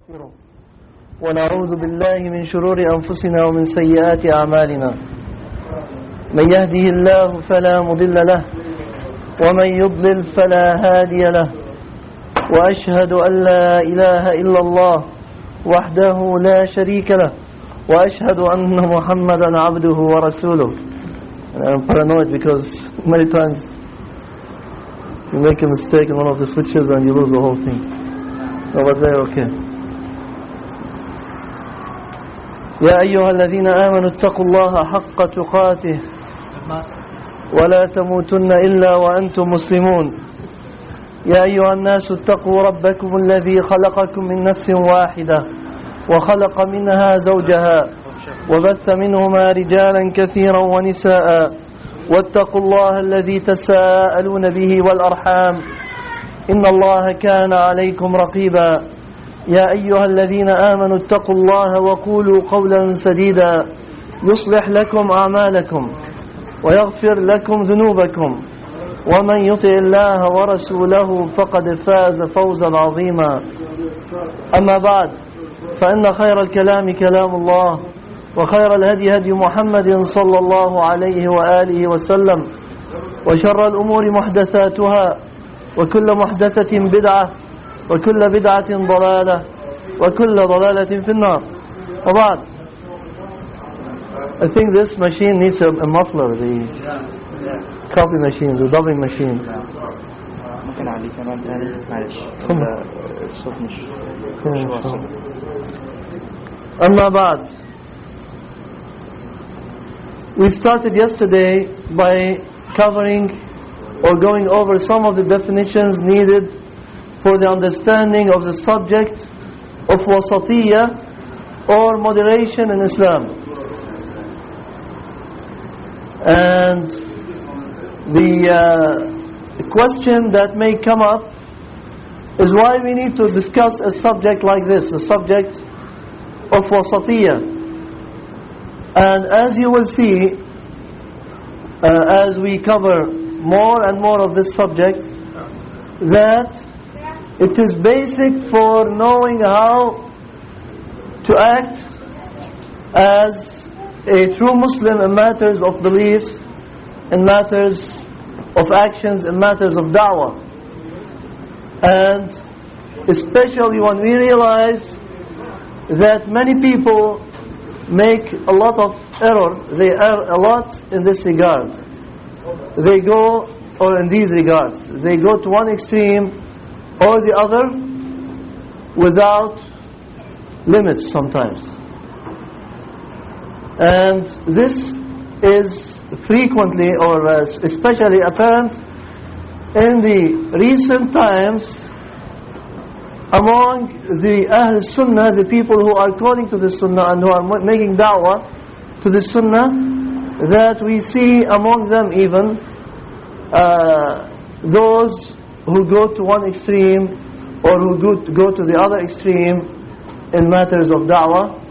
ونستغفره ونعوذ بالله من شرور أنفسنا ومن سيئات أعمالنا. من يهده الله فلا مضل له ومن يضلل فلا هادي له، وأشهد أن لا إله إلا الله وحده لا شريك له، وأشهد أن محمدا عبده ورسوله. And I'm paranoid because many times you make a mistake in one of the switches and you lose the whole thing. No, but they're okay. يا أيها الذين آمنوا اتقوا الله حق تقاته ولا تموتن إلا وأنتم مسلمون. يا أيها الناس اتقوا ربكم الذي خلقكم من نفس واحدة وخلق منها زوجها وبث منهما رجالا كثيرا ونساء، واتقوا الله الذي تساءلون به والأرحام إن الله كان عليكم رقيبا. يا أيها الذين آمنوا اتقوا الله وقولوا قولا سديدا يصلح لكم أعمالكم ويغفر لكم ذنوبكم، ومن يطع الله ورسوله فقد فاز فوزا عظيما. أما بعد، فإن خير الكلام كلام الله، وخير الهدي هدي محمد صلى الله عليه وآله وسلم، وشر الأمور محدثاتها، وكل محدثة بدعة، وكل بدعة ضلالة، وكل ضلالة في النار. وبعد، I think this machine needs a muffler, the copy machine, the dubbing machine. ممكن عليه كمان تاني معلش الصوت مش واصل. أما بعد, we started yesterday by covering or going over some of the definitions needed for the understanding of the subject of Wasaṭiyyah or moderation in Islam. And the question that may come up is why we need to discuss a subject like this, a subject of Wasaṭiyyah. And as you will see, as we cover more and more of this subject, that it is basic for knowing how to act as a true Muslim in matters of beliefs, in matters of actions, in matters of da'wah. And especially when we realize that many people make a lot of error, they err a lot in this regard. They go, or in these regards, they go to one extreme or the other without limits sometimes. And this is frequently or especially apparent in the recent times among the Ahl Sunnah, the people who are calling to the Sunnah and who are making da'wah to the Sunnah, that we see among them even those who go to one extreme or who go to the other extreme in matters of da'wah,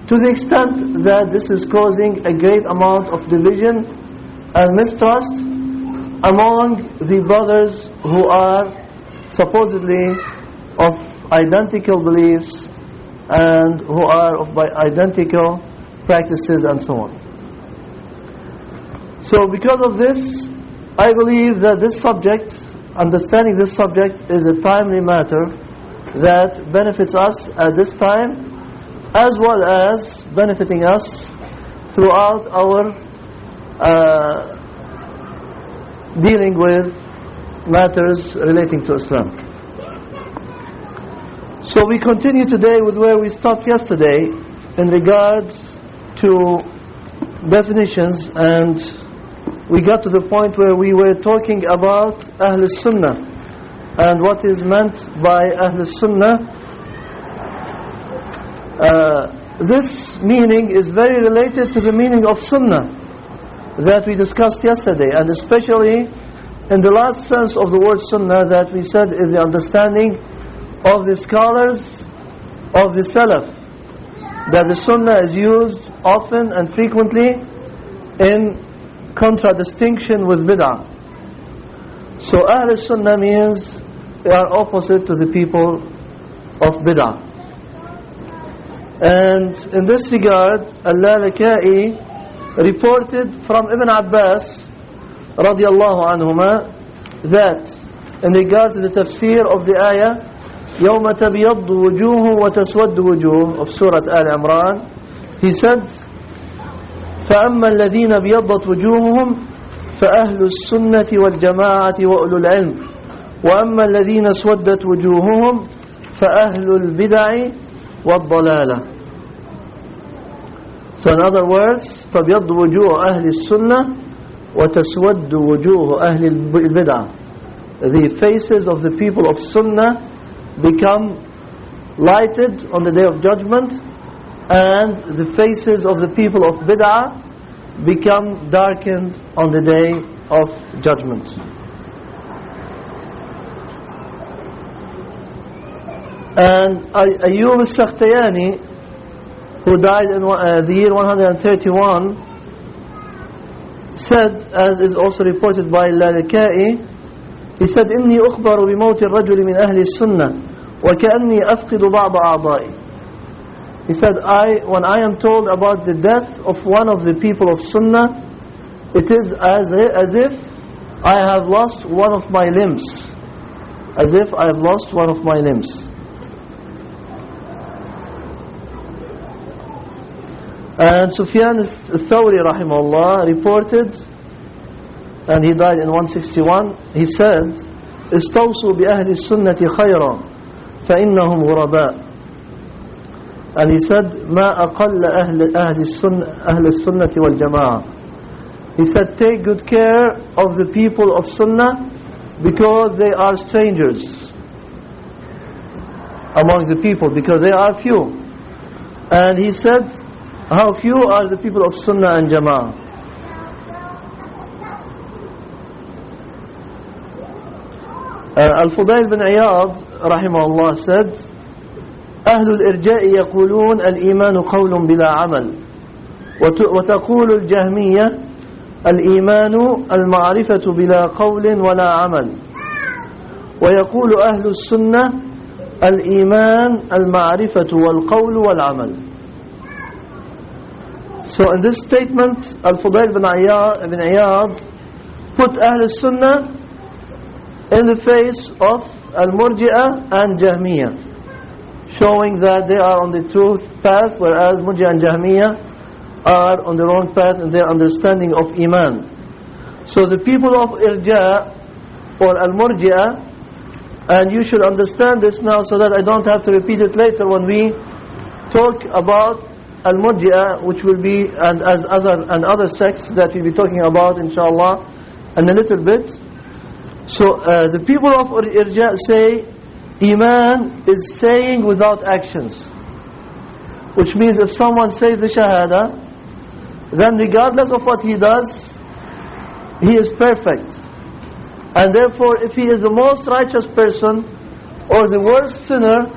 to the extent that this is causing a great amount of division and mistrust among the brothers who are supposedly of identical beliefs and who are of identical practices and so on. So because of this, I believe that this subject, understanding this subject, is a timely matter that benefits us at this time, as well as benefiting us throughout our dealing with matters relating to Islam. So we continue today with where we stopped yesterday in regards to definitions, and we got to the point where we were talking about Ahl Sunnah and what is meant by Ahl Sunnah. This meaning is very related to the meaning of Sunnah that we discussed yesterday, and especially in the last sense of the word Sunnah that we said is the understanding of the scholars of the Salaf, that the Sunnah is used often and frequently in contradistinction with Bid'ah. So Ahl Sunnah means they are opposite to the people of Bid'ah. And in this regard, Al-Lalaka'i reported from Ibn Abbas radiyallahu anhuma that in regard to the tafsir of the ayah يَوْمَ تَبْيَضُّ وُجُوهُ وَتَسْوَدُّ وُجُوهُ of Surah Al-Imran, he said فَأَمَّا الَّذِينَ بِيَضَّتْ وُجُوهُهُمْ فَأَهْلُ السُّنَّةِ وَالْجَمَاعَةِ وَأُولُو الْعِلْمِ وَأَمَّا الَّذِينَ اسْوَدَّتْ وُجُوهُهُمْ فَأَهْلُ الْبِدَعِ وَالضَّلَالَةِ. So in other words, تَبْيَضُّ وُجُوهُ أَهْلِ السُّنَّةِ وَتَسْوَدُّ وُجُوهُ أَهْلِ الْبِدَعِ. The faces of the people of Sunnah become lighted on the day of judgment, and the faces of the people of Bid'ah become darkened on the day of judgment. And Ayyub al-Sakhtiyani, who died in the year 131, said, as is also reported by Lalaka'i, he said, إني أخبر بموت الرجل من أهل السنة وكأني أفقد بعض أعضائي. He said, when I am told about the death of one of the people of Sunnah, it is as if I have lost one of my limbs. As if I have lost one of my limbs. And Sufyan al-Thawri rahimahullah reported, and he died in 161, he said, استوصوا بأهل السنة خيرا فإنهم غرباء. And he said, ما أقل أهل السنة والجماعة. He said, take good care of the people of Sunnah because they are strangers among the people, because they are few. And he said, how few are the people of Sunnah and Jama'ah. Al-Fudayl bin Iyad rahimahullah said, أهل الإرجاء يقولون الإيمان قول بلا عمل وتقول الجهمية الإيمان المعرفة بلا قول ولا عمل ويقول أهل السنة الإيمان المعرفة والقول والعمل. So in this statement, Al-Fudayl bin Iyad put Ahl Sunnah in the face of Al-Murji'ah and Jahmiyyah, showing that they are on the truth path, whereas Murji'ah and Jahmiyyah are on the wrong path in their understanding of Iman. So the people of Irja or Al-Murji'ah, and you should understand this now so that I don't have to repeat it later when we talk about Al-Murji'ah, which will be, and other sects that we'll be talking about inshallah in a little bit. So the people of Irja say Iman is saying without actions, which means if someone says the Shahada, then regardless of what he does, he is perfect. And therefore, if he is the most righteous person or the worst sinner,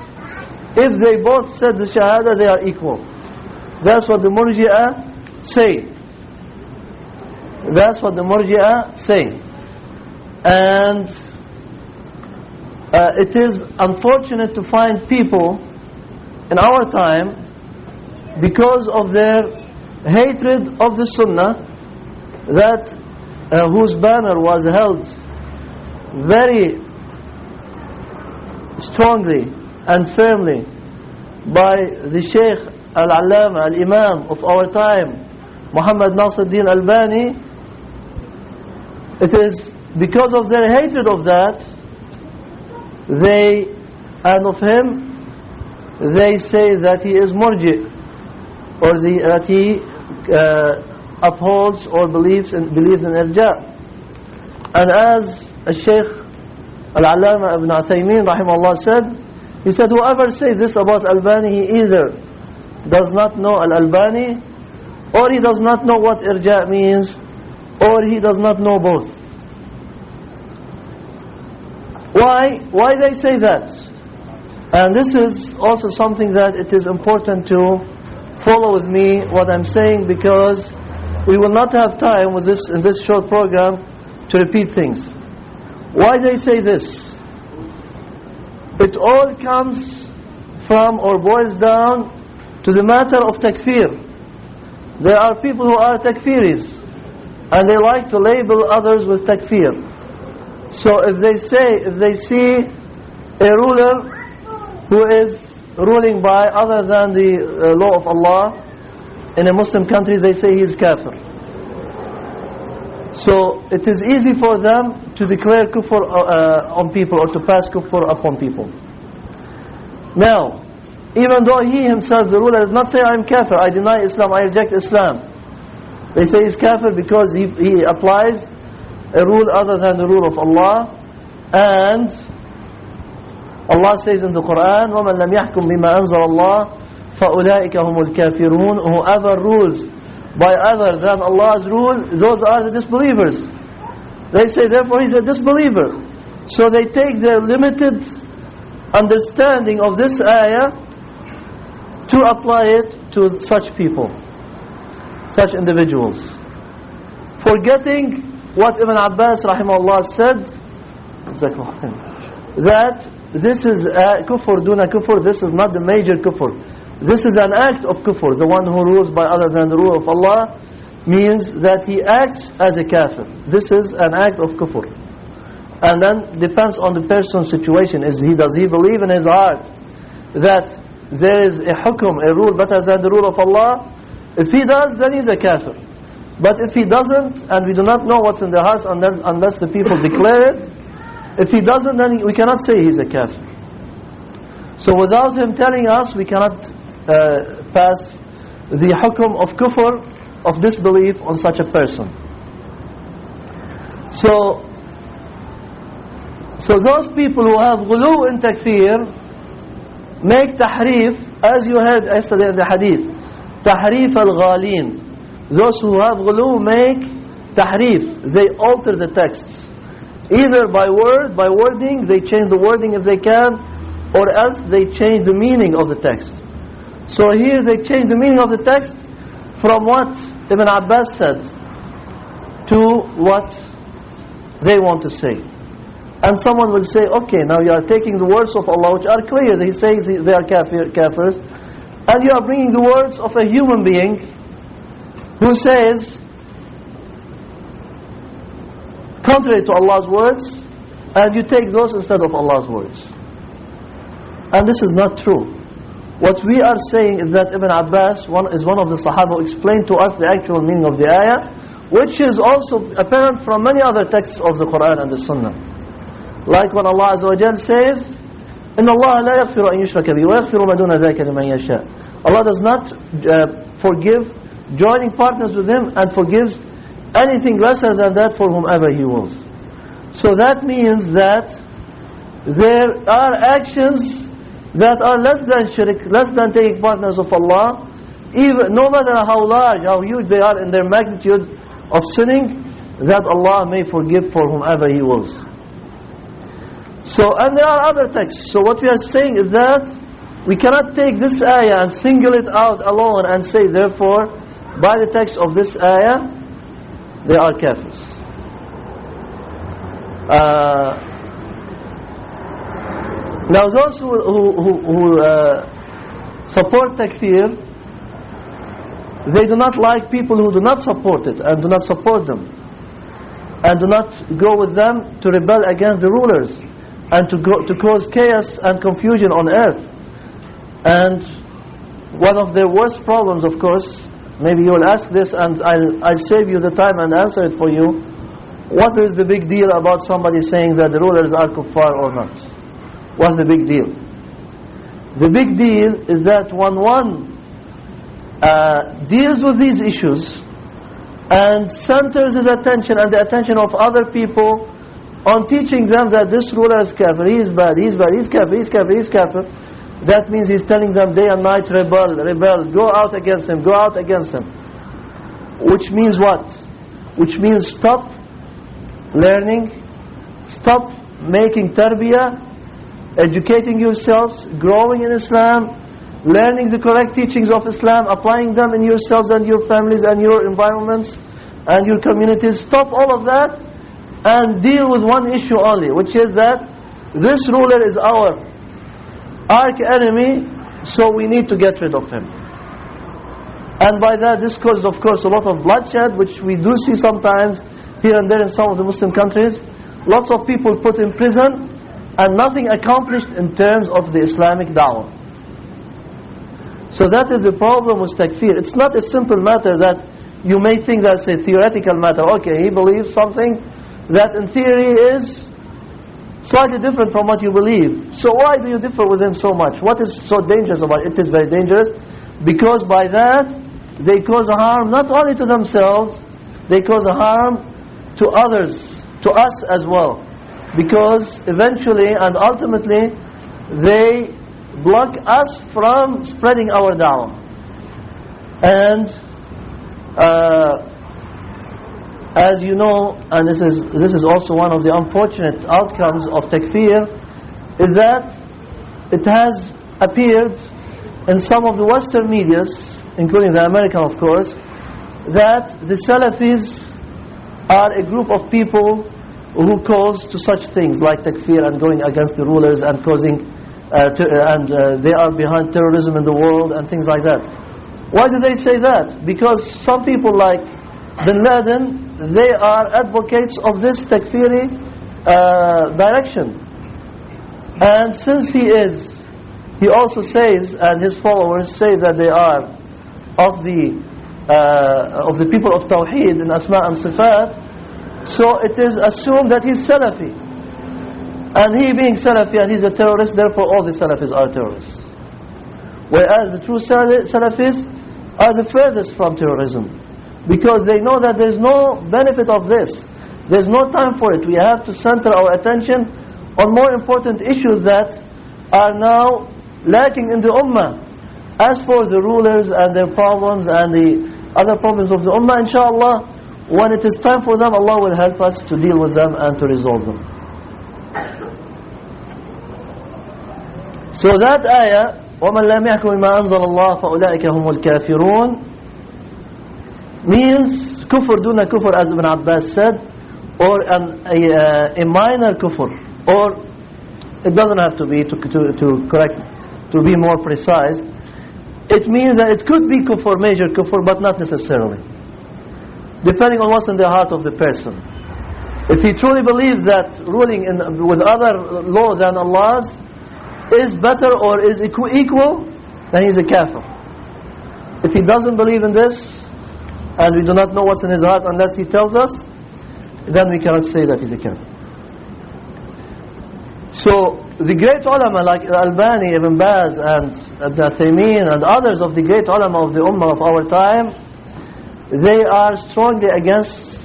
if they both said the Shahada, they are equal. That's what the Murji'ah say. That's what the Murji'ah say. And it is unfortunate to find people in our time, because of their hatred of the Sunnah, that whose banner was held very strongly and firmly by the Shaykh Al-Allama, Al-Imam of our time, Muhammad al-Jibālī. It is because of their hatred of that, they say that he is murji, or that he upholds or believes in irja. And as Shaykh Al-Allama Ibn Uthaymeen rahimahullah said, he said, whoever says this about Albani, he either does not know Al-Albani, or he does not know what irja means, or he does not know both. Why they say that? And this is also something that it is important to follow with me what I'm saying, because we will not have time with this in this short program to repeat things. Why they say this? It all comes from or boils down to the matter of takfir. There are people who are takfiris, and they like to label others with takfir. So if they see a ruler who is ruling by other than the law of Allah in a Muslim country, they say he is kafir. So it is easy for them to declare kufr on people, or to pass kufr upon people. Now, even though he himself, the ruler, does not say I am kafir, I deny Islam, I reject Islam, they say he is kafir because he applies a rule other than the rule of Allah. And Allah says in the Qur'an, وَمَنْ لَمْ يَحْكُمْ بِمَا أَنزَلَ اللَّهُ فَأُولَٰئِكَ هُمُ الْكَافِرُونَ. Whoever rules by other than Allah's rule, those are the disbelievers. They say therefore he's a disbeliever. So they take their limited understanding of this ayah to apply it to such people, such individuals, forgetting what Ibn Abbas rahimahullah said, that this is kufr duna kufr. This is not the major kufr. This is an act of kufr. The one who rules by other than the rule of Allah means that he acts as a kafir. This is an act of kufr. And then depends on the person's situation. Does he believe in his heart that there is a hukum, a rule better than the rule of Allah? If he does, then he's a kafir. But if he doesn't, and we do not know what's in their hearts unless the people declare it, if he doesn't, then we cannot say he's a kafir. So without him telling us, we cannot pass the hukum of kufr, of disbelief on such a person. So those people who have ghulu in takfir make tahrif, as you heard yesterday in the hadith, tahrif al-ghalin. Those who have ghulu make tahrif, they alter the texts. Either by wording, they change the wording if they can, or else they change the meaning of the text. So here they change the meaning of the text from what Ibn Abbas said to what they want to say. And someone will say, okay, now you are taking the words of Allah which are clear. He says they are kafirs, and you are bringing the words of a human being who says contrary to Allah's words, and you take those instead of Allah's words. And this is not true. What we are saying is that Ibn Abbas is one of the Sahaba who explained to us the actual meaning of the ayah, which is also apparent from many other texts of the Qur'an and the Sunnah. Like when Allah Azza wa Jal says, إِنَّ اللَّهَ لَا يَغْفِرُ أَن يُشْرَكَ بِهِ وَيَغْفِرُ مَا دُونَ ذَلِكَ لِمَن يَشَاءُ. Allah does not forgive joining partners with Him, and forgives anything lesser than that for whomever He wills. So that means that there are actions that are less than shirk, less than taking partners of Allah, even no matter how large, how huge they are in their magnitude of sinning, that Allah may forgive for whomever He wills. So, and there are other texts. So what we are saying is that we cannot take this ayah and single it out alone and say, therefore, by the text of this ayah, they are kafirs. Now those who support takfir, they do not like people who do not support it, and do not support them, and do not go with them to rebel against the rulers, and to cause chaos and confusion on earth. And one of their worst problems, of course, maybe you will ask this, and I'll save you the time and answer it for you. What is the big deal about somebody saying that the rulers are kuffar or not? What's the big deal? The big deal is that when one deals with these issues and centers his attention and the attention of other people on teaching them that this ruler is kafir, he is bad, he's bad, he's kafir, he's kafir, he's kafir, that means he's telling them day and night, rebel, go out against him, go out against him. Which means what? Which means stop learning, stop making tarbiyah, educating yourselves, growing in Islam, learning the correct teachings of Islam, applying them in yourselves and your families and your environments and your communities. Stop all of that and deal with one issue only, which is that this ruler is our arch enemy, so we need to get rid of him. And by that, this causes, of course, a lot of bloodshed, which we do see sometimes here and there in some of the Muslim countries. Lots of people put in prison, and nothing accomplished in terms of the Islamic da'wah. So that is the problem with takfir. It's not a simple matter that you may think that's a theoretical matter. Okay, he believes something that in theory is slightly different from what you believe. So why do you differ with him so much? What is so dangerous about it? It is very dangerous, because by that they cause harm not only to themselves, they cause harm to others, to us as well. Because eventually and ultimately they block us from spreading our da'wah. And as you know, and this is also one of the unfortunate outcomes of takfir, is that it has appeared in some of the Western medias, including the American, of course, that the Salafis are a group of people who cause to such things like takfir and going against the rulers and causing they are behind terrorism in the world and things like that. Why do they say that? Because some people like Bin Laden, they are advocates of this takfiri direction. And since he also says, and his followers say that they are of the people of Tawheed in Asma and Sifat, so it is assumed that he's Salafi. And he being Salafi and he's a terrorist, therefore all the Salafis are terrorists. Whereas the true Salafis are the furthest from terrorism, because they know that there's no benefit of this. There's no time for it. We have to center our attention on more important issues that are now lacking in the Ummah. As for the rulers and their problems and the other problems of the Ummah, inshallah, when it is time for them, Allah will help us to deal with them and to resolve them. So that ayah, وَمَنْ لَمْ يَحْكُمْ بِمَا أَنزَلَ اللَّهُ فَأُولَٰئِكَ هُمُ الْكَافِرُونَ, means kufr duna kufr, as Ibn Abbas said, or a minor kufr, or it doesn't have to be to be more precise. It means that it could be kufr, major kufr, but not necessarily, depending on what's in the heart of the person. If he truly believes that ruling with other law than Allah's is better or is equal, then he's a kafir. If he doesn't believe in this, and we do not know what's in his heart unless he tells us, then we cannot say that he's a kafir. So the great ulama like Albani, Ibn Baz and Ibn Taymiyyah and others of the great ulama of the ummah of our time, they are strongly against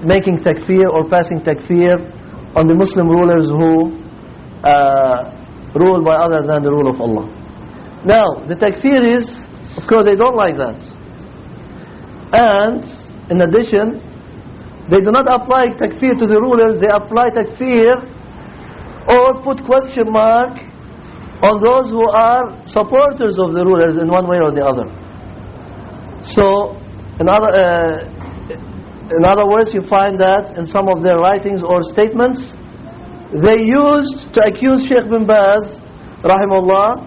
making takfir or passing takfir on the Muslim rulers who rule by other than the rule of Allah. Now, the takfir is, of course, they don't like that. And, in addition, they do not apply takfir to the rulers, they apply takfir or put question mark on those who are supporters of the rulers in one way or the other. So, in other words, you find that in some of their writings or statements, they used to accuse Sheikh bin Baz, rahimahullah,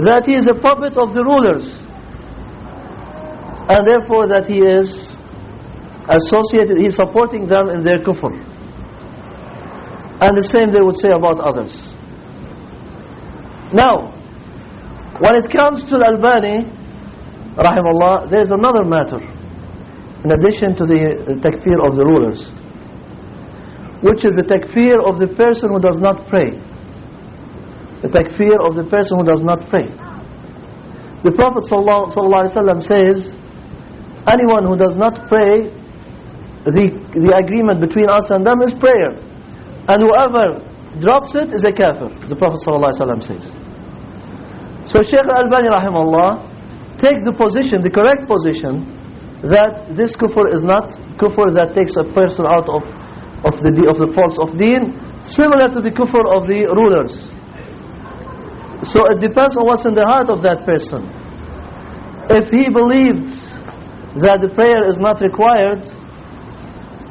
that he is a puppet of the rulers, and therefore that he is associated, he is supporting them in their kufr. And the same they would say about others. Now, when it comes to Al-Albani, rahimahullah, there is another matter, in addition to the takfir of the rulers, which is the takfir of the person who does not pray. The takfir of the person who does not pray. The Prophet ﷺ says, anyone who does not pray, the agreement between us and them is prayer. And whoever drops it is a kafir, the Prophet ﷺ says. So Shaykh Al-Albani rahimahullah takes the position, the correct position, that this kufr is not kufr that takes a person out of the faults of deen, similar to the kufr of the rulers. So it depends on what's in the heart of that person. If he believed that the prayer is not required,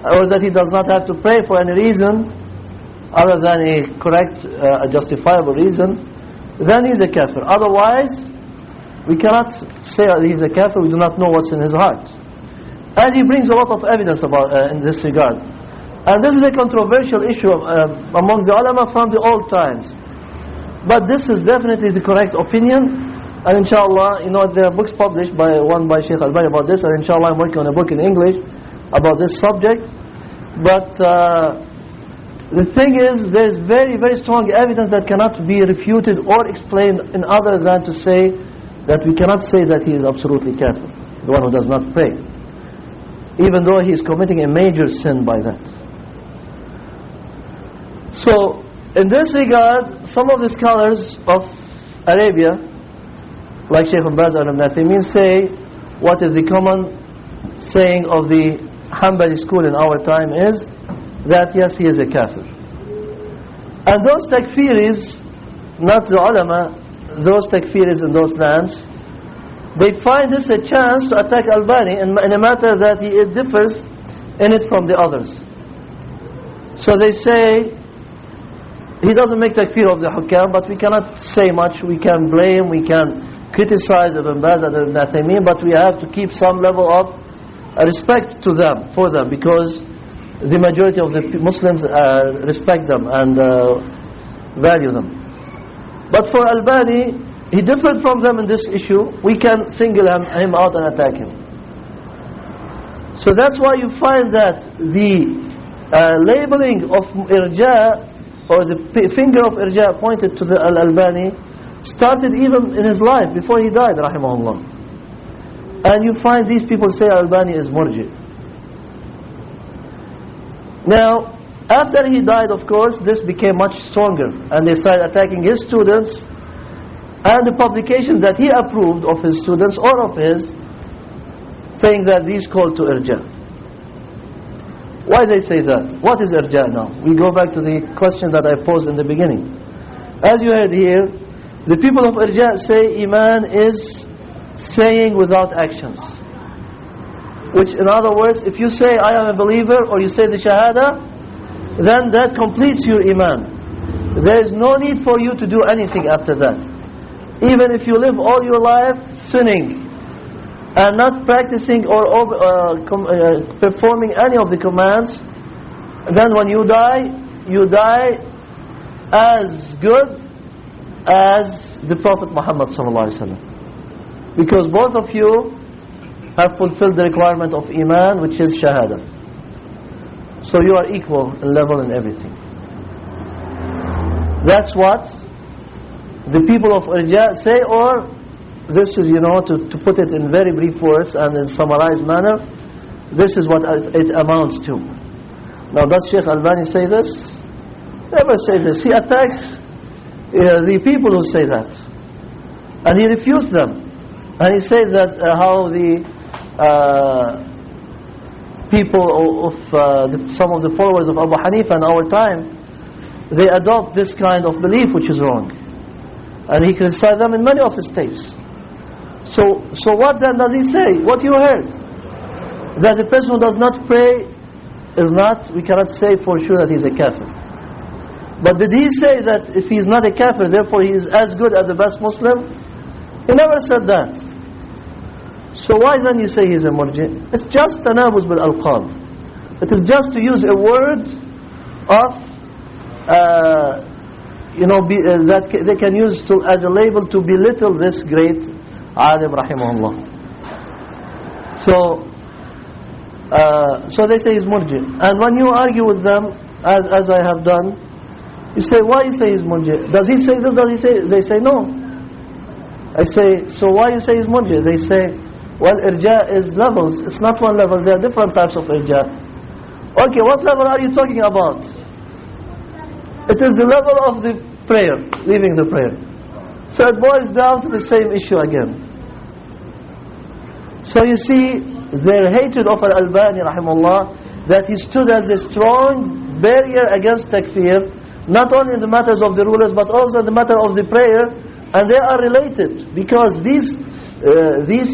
or that he does not have to pray for any reason other than a correct, justifiable reason, then he's a kafir. Otherwise, We cannot say that he's a kafir, we do not know what's in his heart. And he brings a lot of evidence about in this regard. And this is a controversial issue among the ulama from the old times. But this is definitely the correct opinion. And inshallah, you know, there are books published by Sheikh Al-Bani about this, and inshallah I'm working on a book in English about this subject. But the thing is, there is very, very strong evidence that cannot be refuted or explained in other than to say that we cannot say that he is absolutely kafir, the one who does not pray, even though he is committing a major sin by that. So, in this regard, some of the scholars of Arabia, like Shaykh Ibn Baz and Ibn Uthaymeen, say what is the common saying of the Hanbali school in our time is that yes, he is a kafir. And those takfiris, not the ulama, those takfiris in those lands, they find this a chance to attack Albani in a matter that he differs in it from the others. So they say he doesn't make takfir of the hukam, but we cannot say much. We can blame, we can criticize Ibn Baz and Ibn Uthaymeen, but we have to keep some level of respect to them, for them, because the majority of the Muslims respect them and value them. But for Albani, he differed from them in this issue. We can single him out and attack him. So that's why you find that the labeling of irja, or the finger of irja pointed to the Al-Albani, started even in his life, before he died, rahimahullah. And you find these people say Albani is murji. Now, after he died, of course, this became much stronger, and they started attacking his students and the publications that he approved of his students or of his, saying that these call to irja. Why they say that? What is irja now? We go back to the question that I posed in the beginning. As you heard here, the people of irja say iman is saying without actions. Which, in other words, if you say I am a believer, or you say the shahada, then that completes your iman. There is no need for you to do anything after that. Even if you live all your life sinning and not practicing or performing any of the commands, then when you die as good as the Prophet Muhammad ﷺ, because both of you have fulfilled the requirement of iman, which is shahada. So you are equal in level in everything. That's what the people of irja say, or this is, to put it in very brief words and in summarized manner, this is what it amounts to. Now, does Shaykh Albani say this? Never say this. He attacks the people who say that, and he refutes them, and he says that how the people of some of the followers of Abu Hanifa in our time, they adopt this kind of belief which is wrong, and he criticized them in many of his tapes. So what then does he say? What you heard, that the person who does not pray is not, we cannot say for sure that he is a kafir. But did he say that if he is not a kafir, therefore he is as good as the best Muslim? He never said that. So why then you say he is a murji? It's just tanabuz bil alqab. It is just to use a word of that they can use as a label to belittle this great alim rahimahullah. So they say he's murji. And when you argue with them, as I have done, you say, why you say he's murji? Does he say this? Does he say? They say no. I say, so why you say he's murji? They say, well, irja is levels. It's not one level. There are different types of irja. Okay, what level are you talking about? It is the level of the prayer, leaving the prayer. So it boils down to the same issue again. So you see, their hatred of Al-Albani rahimahullah, that he stood as a strong barrier against takfir, not only in the matters of the rulers, but also in the matter of the prayer, and they are related, because these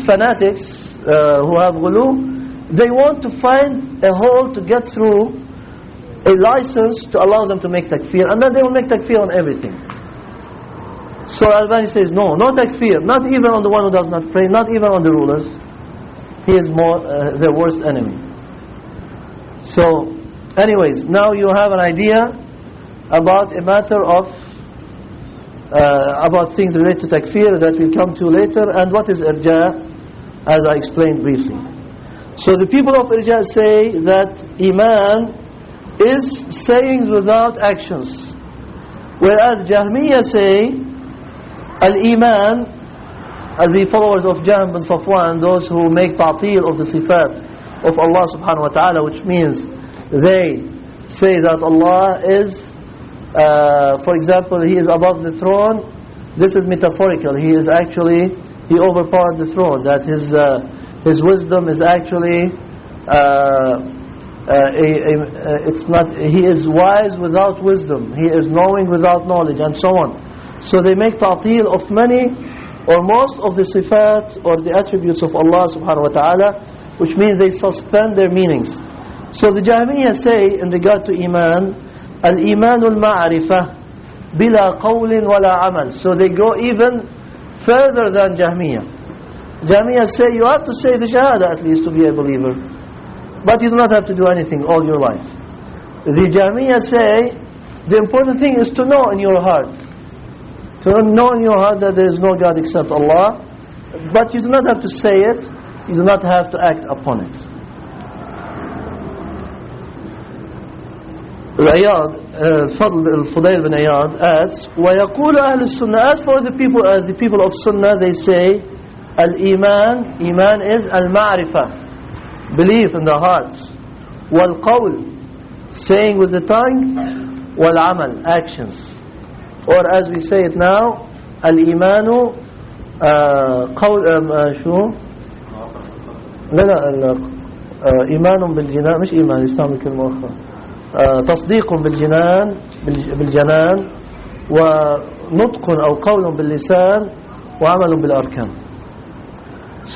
fanatics who have ghulu, they want to find a hole to get through, a license to allow them to make takfir, and then they will make takfir on everything. So Al-Albani says, no takfir, not even on the one who does not pray, not even on the rulers. He is more their worst enemy. So, anyways, now you have an idea about a matter of about things related to takfir that we'll come to later, and what is irja, as I explained briefly. So the people of irja say that iman is sayings without actions, whereas Jahmiyyah say al-iman, as the followers of Jahm bin Safwan, those who make ta'til of the sifat of Allah subhanahu wa ta'ala, which means they say that Allah is, for example, He is above the throne. This is metaphorical. He is actually, He overpowered the throne. That His wisdom is actually, it's not, He is wise without wisdom. He is knowing without knowledge, and so on. So they make ta'til of many or most of the sifat or the attributes of Allah subhanahu wa ta'ala, which means they suspend their meanings. So the Jahmiyyah say in regard to iman, al-imanul ma'rifah bila qawlin wala amal. So they go even further than Jahmiyyah. Jahmiyyah say you have to say the shahada at least to be a believer, but you do not have to do anything all your life. The Jahmiyyah say the important thing is to know in your heart, to know in your heart that there is no God except Allah, but you do not have to say it, you do not have to act upon it. Al-Fudayl bin Iyad adds, وَيَقُولُ أَهْلُ السُّنَّةِ, as for the people of Sunnah, they say Al-Iman, Iman is Al-Ma'rifah, belief in the heart, Wal-Qawl, saying with the tongue, Wal-Amal, actions. Or as we say it now, Al-Imanu شو؟ لا إيمان بالجنان، مش إيمان، يستعمل كلمة أخرى، تصديق بالجنان ونطق أو قول باللسان وعمل بالأركان.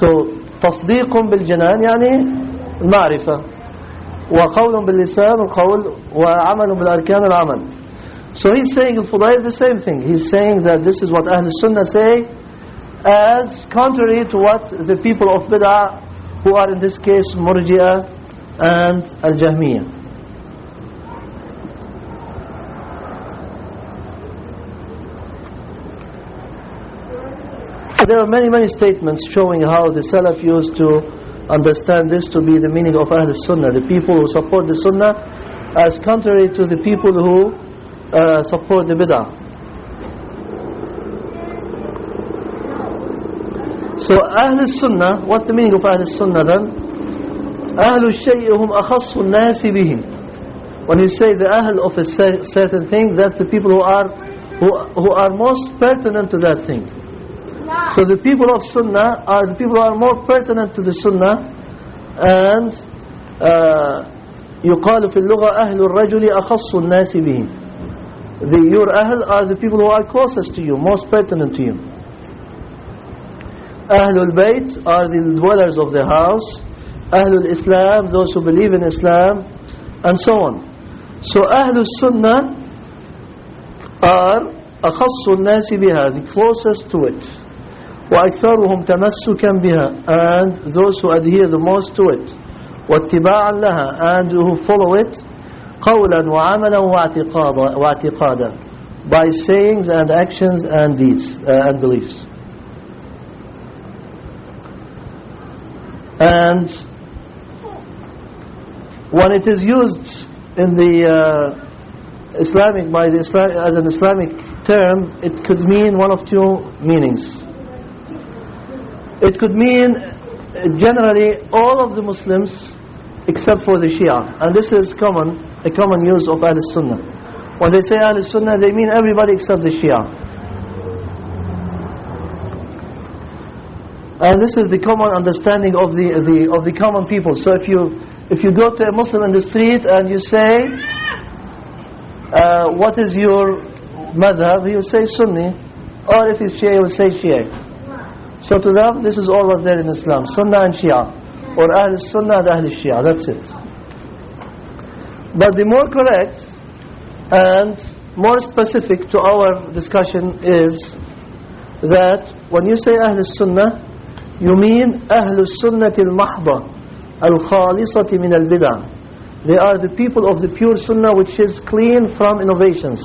So تصديق بالجنان يعني المعرفة، وقول باللسان القول، وعمل بالأركان العمل. So he's saying Al-Fudayl the same thing. He's saying that this is what Ahl Sunnah say, as contrary to what the people of Bid'ah, who are in this case Murji'ah and Al-Jahmiyyah. There are many statements showing how the Salaf used to understand this to be the meaning of Ahl Sunnah, the people who support the Sunnah, as contrary to the people who support the Bid'ah. So Ahl Sunnah, what's the meaning of Ahl Sunnah then? Ahl al-shay'i hum akhassu an-nasi bihim. When you say the Ahl of a certain thing, that's the people who are most pertinent to that thing. So the people of Sunnah are the people who are more pertinent to the Sunnah, and يقال في اللغة أهل الرجل أخص الناس بهم. Your Ahl are the people who are closest to you, most pertinent to you. Ahlul Bayt are the dwellers of the house. Ahlul Islam, those who believe in Islam, and so on. So Ahlul Sunnah are أخص الناس بها, the closest to it. وأكثرهم تمسكا بها, and those who adhere the most to it. واتباعا لها, and who follow it. قولا وعملا واعتقادا, by sayings and actions and deeds and beliefs. And when it is used in the Islamic, by the Islam, as an Islamic term, it could mean one of two meanings. It could mean generally all of the Muslims except for the Shia, and this is a common use of Ahl Sunnah. When they say Ahl Sunnah, they mean everybody except the Shia. And this is the common understanding of the common people. So if you go to a Muslim in the street and you say, what is your madhab? He will say Sunni, or if he's Shia, he will say Shia. So to them, this is all what's there in Islam: Sunnah and Shia, or Ahl Sunnah and Ahl Shia. That's it. But the more correct and more specific to our discussion is that when you say Ahl Sunnah, you mean Ahl Sunnah al-Mahdha al-Khalisati min al-Bid'ah. They are the people of the pure Sunnah which is clean from innovations.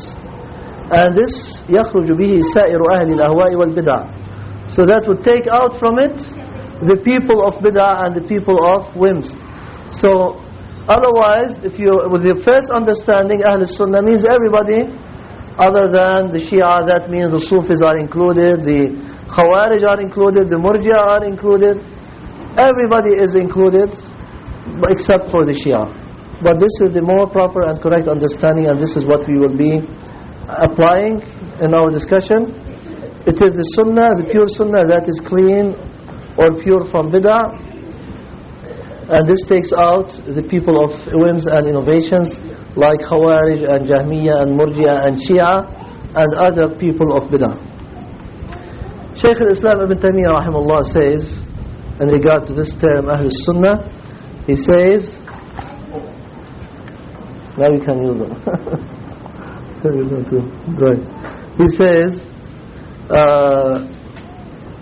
And this يخرج به سائر أهل الأهواء والبدع. So that would take out from it the people of bid'ah and the people of whims. So otherwise, if you with your first understanding, Ahl Sunnah means everybody other than the Shia. That means the Sufis are included, the Khawarij are included, the Murji'a are included. Everybody is included except for the Shia. But this is the more proper and correct understanding, and this is what we will be applying in our discussion. It is the Sunnah, the pure Sunnah, that is clean or pure from bid'ah, and this takes out the people of whims and innovations like Khawarij and Jahmiyyah and Murji'ah and Shia and other people of bid'ah. Shaykh al-Islam Ibn Taymiyyah rahimahullah says in regard to this term Ahl Sunnah, he says, now you can use them. Right. He says,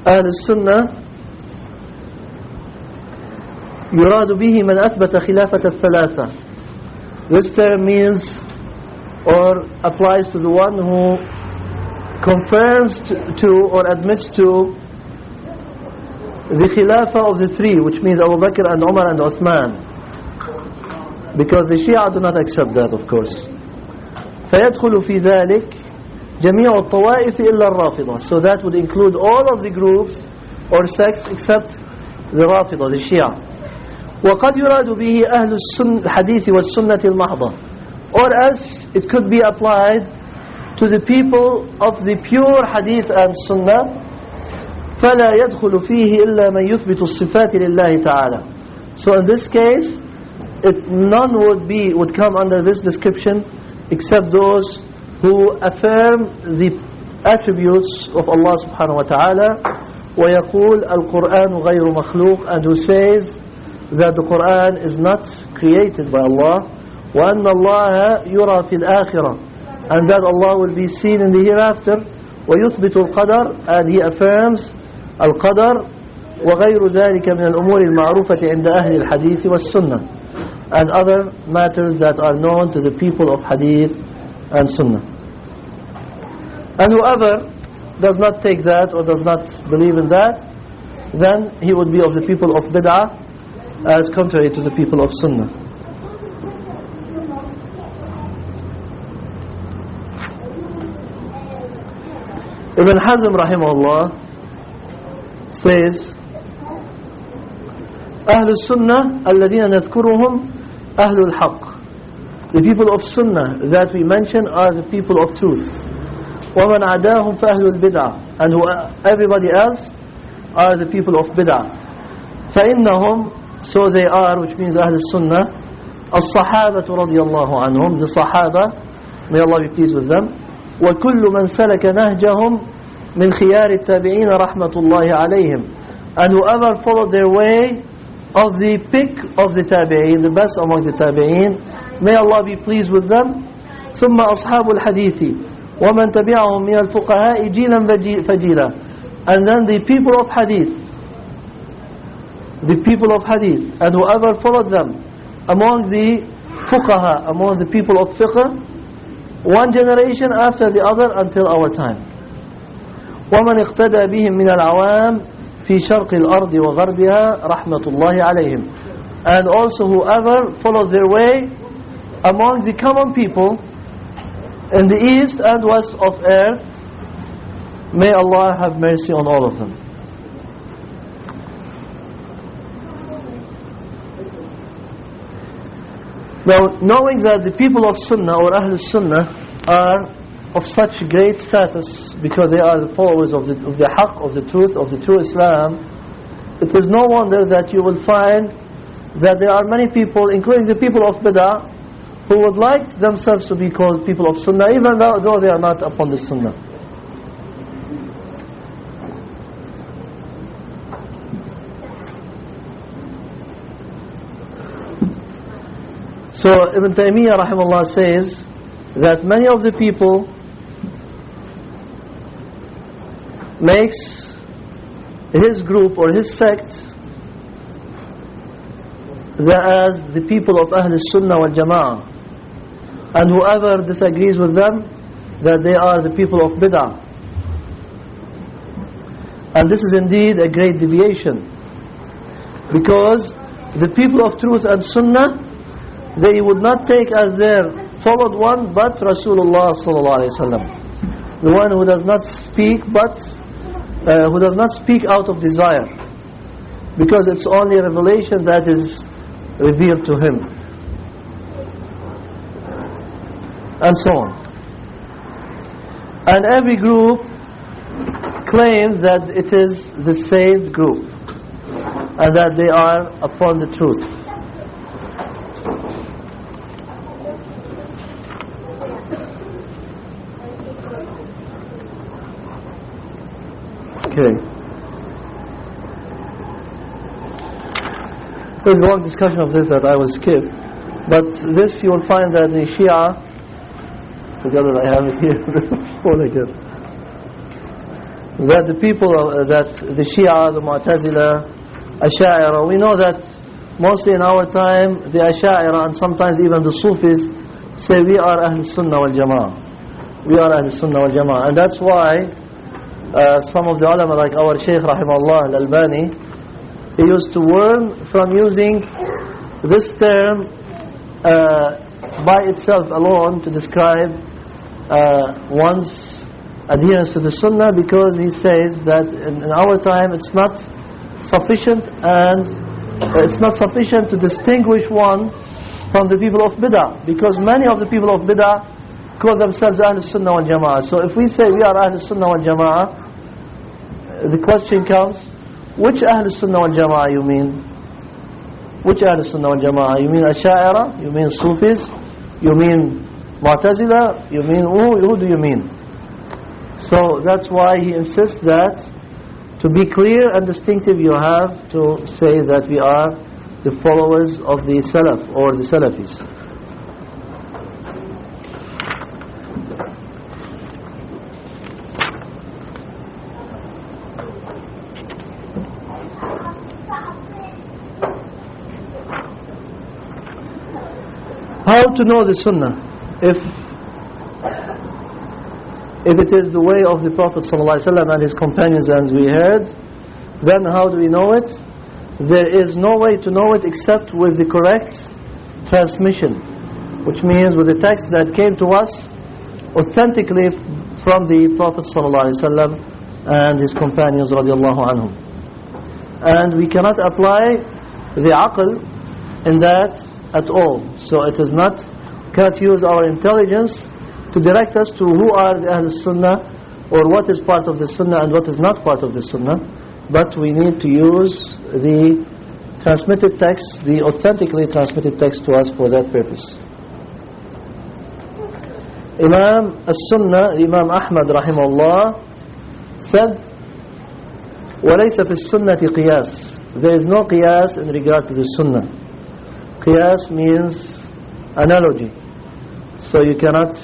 Ahl Sunnah يراد به من أثبت خلافة الثلاثة. This term means or applies to the one who confirms to or admits to the khilafah of the three, which means Abu Bakr and Umar and Uthman, because the Shia do not accept that, of course. فيدخل في ذلك جميع الطوائف إلا الرافضة. So that would include all of the groups or sects except the Rafida, the Shia. وقد يراد به أهل الحديث والسنة المحضة. Or else it could be applied to the people of the pure hadith and sunnah. فلا يدخل فيه إلا من يثبت الصفات لله تعالى. So in this case, none would come under this description except those who affirm the attributes of Allah subhanahu wa ta'ala, ويقول القرآن غير مخلوق, and who says that the Qur'an is not created by Allah, وأن الله يرى في الآخرة, and that Allah will be seen in the hereafter, ويثبت القدر, and he affirms القدر, وغير ذلك من الأمور المعروفة عند أهل الحديث والسنة, and other matters that are known to the people of hadith and sunnah. And whoever does not take that or does not believe in that, then he would be of the people of bid'ah, as contrary to the people of sunnah. Ibn Hazm rahimahullah says, أهل السنة الذين نذكرهم أهل الحق. The people of sunnah that we mention are the people of truth. ومن عداهم فأهل البدع, and everybody else are the people of bid'ah. فإنهم, so they are, which means أهل السنة, الصحابة رضي الله عنهم, the Sahaba, may Allah be pleased with them, وكل من سلك نهجهم من خيار التابعين رحمة الله عليهم, and whoever followed their way of the pick of the tabi'in, the best among the tabi'in, may Allah be pleased with them. ثم أصحاب الحديث ومن تبعهم من الفقهاء جيلا فجيلا, and then the people of hadith, and whoever followed them among the fuqaha, among the people of fiqh, one generation after the other until our time. ومن اقتدى بهم من العوام في شرق الأرض وغربها رحمة الله عليهم, and also whoever followed their way among the common people in the east and west of earth, may Allah have mercy on all of them. Now, knowing that the people of Sunnah or Ahl Sunnah are of such great status because they are the followers of the haqq, of the truth, of the true Islam, it is no wonder that you will find that there are many people, including the people of bid'ah, who would like themselves to be called people of Sunnah, even though they are not upon the Sunnah. So Ibn Taymiyyah rahimahullah says that many of the people makes his group or his sect as the people of Ahl Sunnah wal Jama'ah, and whoever disagrees with them, that they are the people of Bid'ah. And this is indeed a great deviation, because the people of truth and Sunnah, they would not take as their followed one but Rasulullah sallallahu alaihi wasallam, the one who does not speak who does not speak out of desire, because it's only a revelation that is revealed to him, and so on. And every group claims that it is the saved group and that they are upon the truth. Okay. There's a long discussion of this that I will skip, but this you will find that the Shia, together I have it here, that the people that the Shia, the Mu'tazila, Ash'a'ira, we know that mostly in our time the Ash'a'ira and sometimes even the Sufis say we are Ahl Sunnah wal Jama'ah, we are Ahl Sunnah wal Jama'ah, and that's why some of the ulama, like our Shaykh Rahimahullah al-Albani, he used to warn from using this term by itself alone to describe one's adherence to the Sunnah, because he says that in our time it's not sufficient, and it's not sufficient to distinguish one from the people of Bid'ah, because many of the people of Bid'ah call themselves Ahl Sunnah wal Jama'ah. So if we say we are Ahl Sunnah wal Jama'ah, the question comes, which Ahl Sunnah wal Jama'ah you mean? Which Ahl Sunnah wal Jama'ah? You mean Ash'a'ira? You mean Sufis? You mean Mu'tazila? You mean who do you mean? So that's why he insists that to be clear and distinctive, you have to say that we are the followers of the Salaf or the Salafis. How to know the Sunnah? If it is the way of the Prophet ﷺ and his companions, as we heard, then how do we know it? There is no way to know it except with the correct transmission, which means with the text that came to us authentically from the Prophet ﷺ and his companions radiallahu anhum. And we cannot apply the aql in that at all. So it is not, cannot use our intelligence to direct us to who are the Ahl Sunnah or what is part of the Sunnah and what is not part of the Sunnah, but we need to use the transmitted text, the authentically transmitted text to us for that purpose. Imam As-Sunnah, Imam Ahmad rahimahullah said, وَلَيْسَ فِي السُّنَّةِ قِيَاسٍ. There is no qiyas in regard to the Sunnah. Qiyas means analogy. So you cannot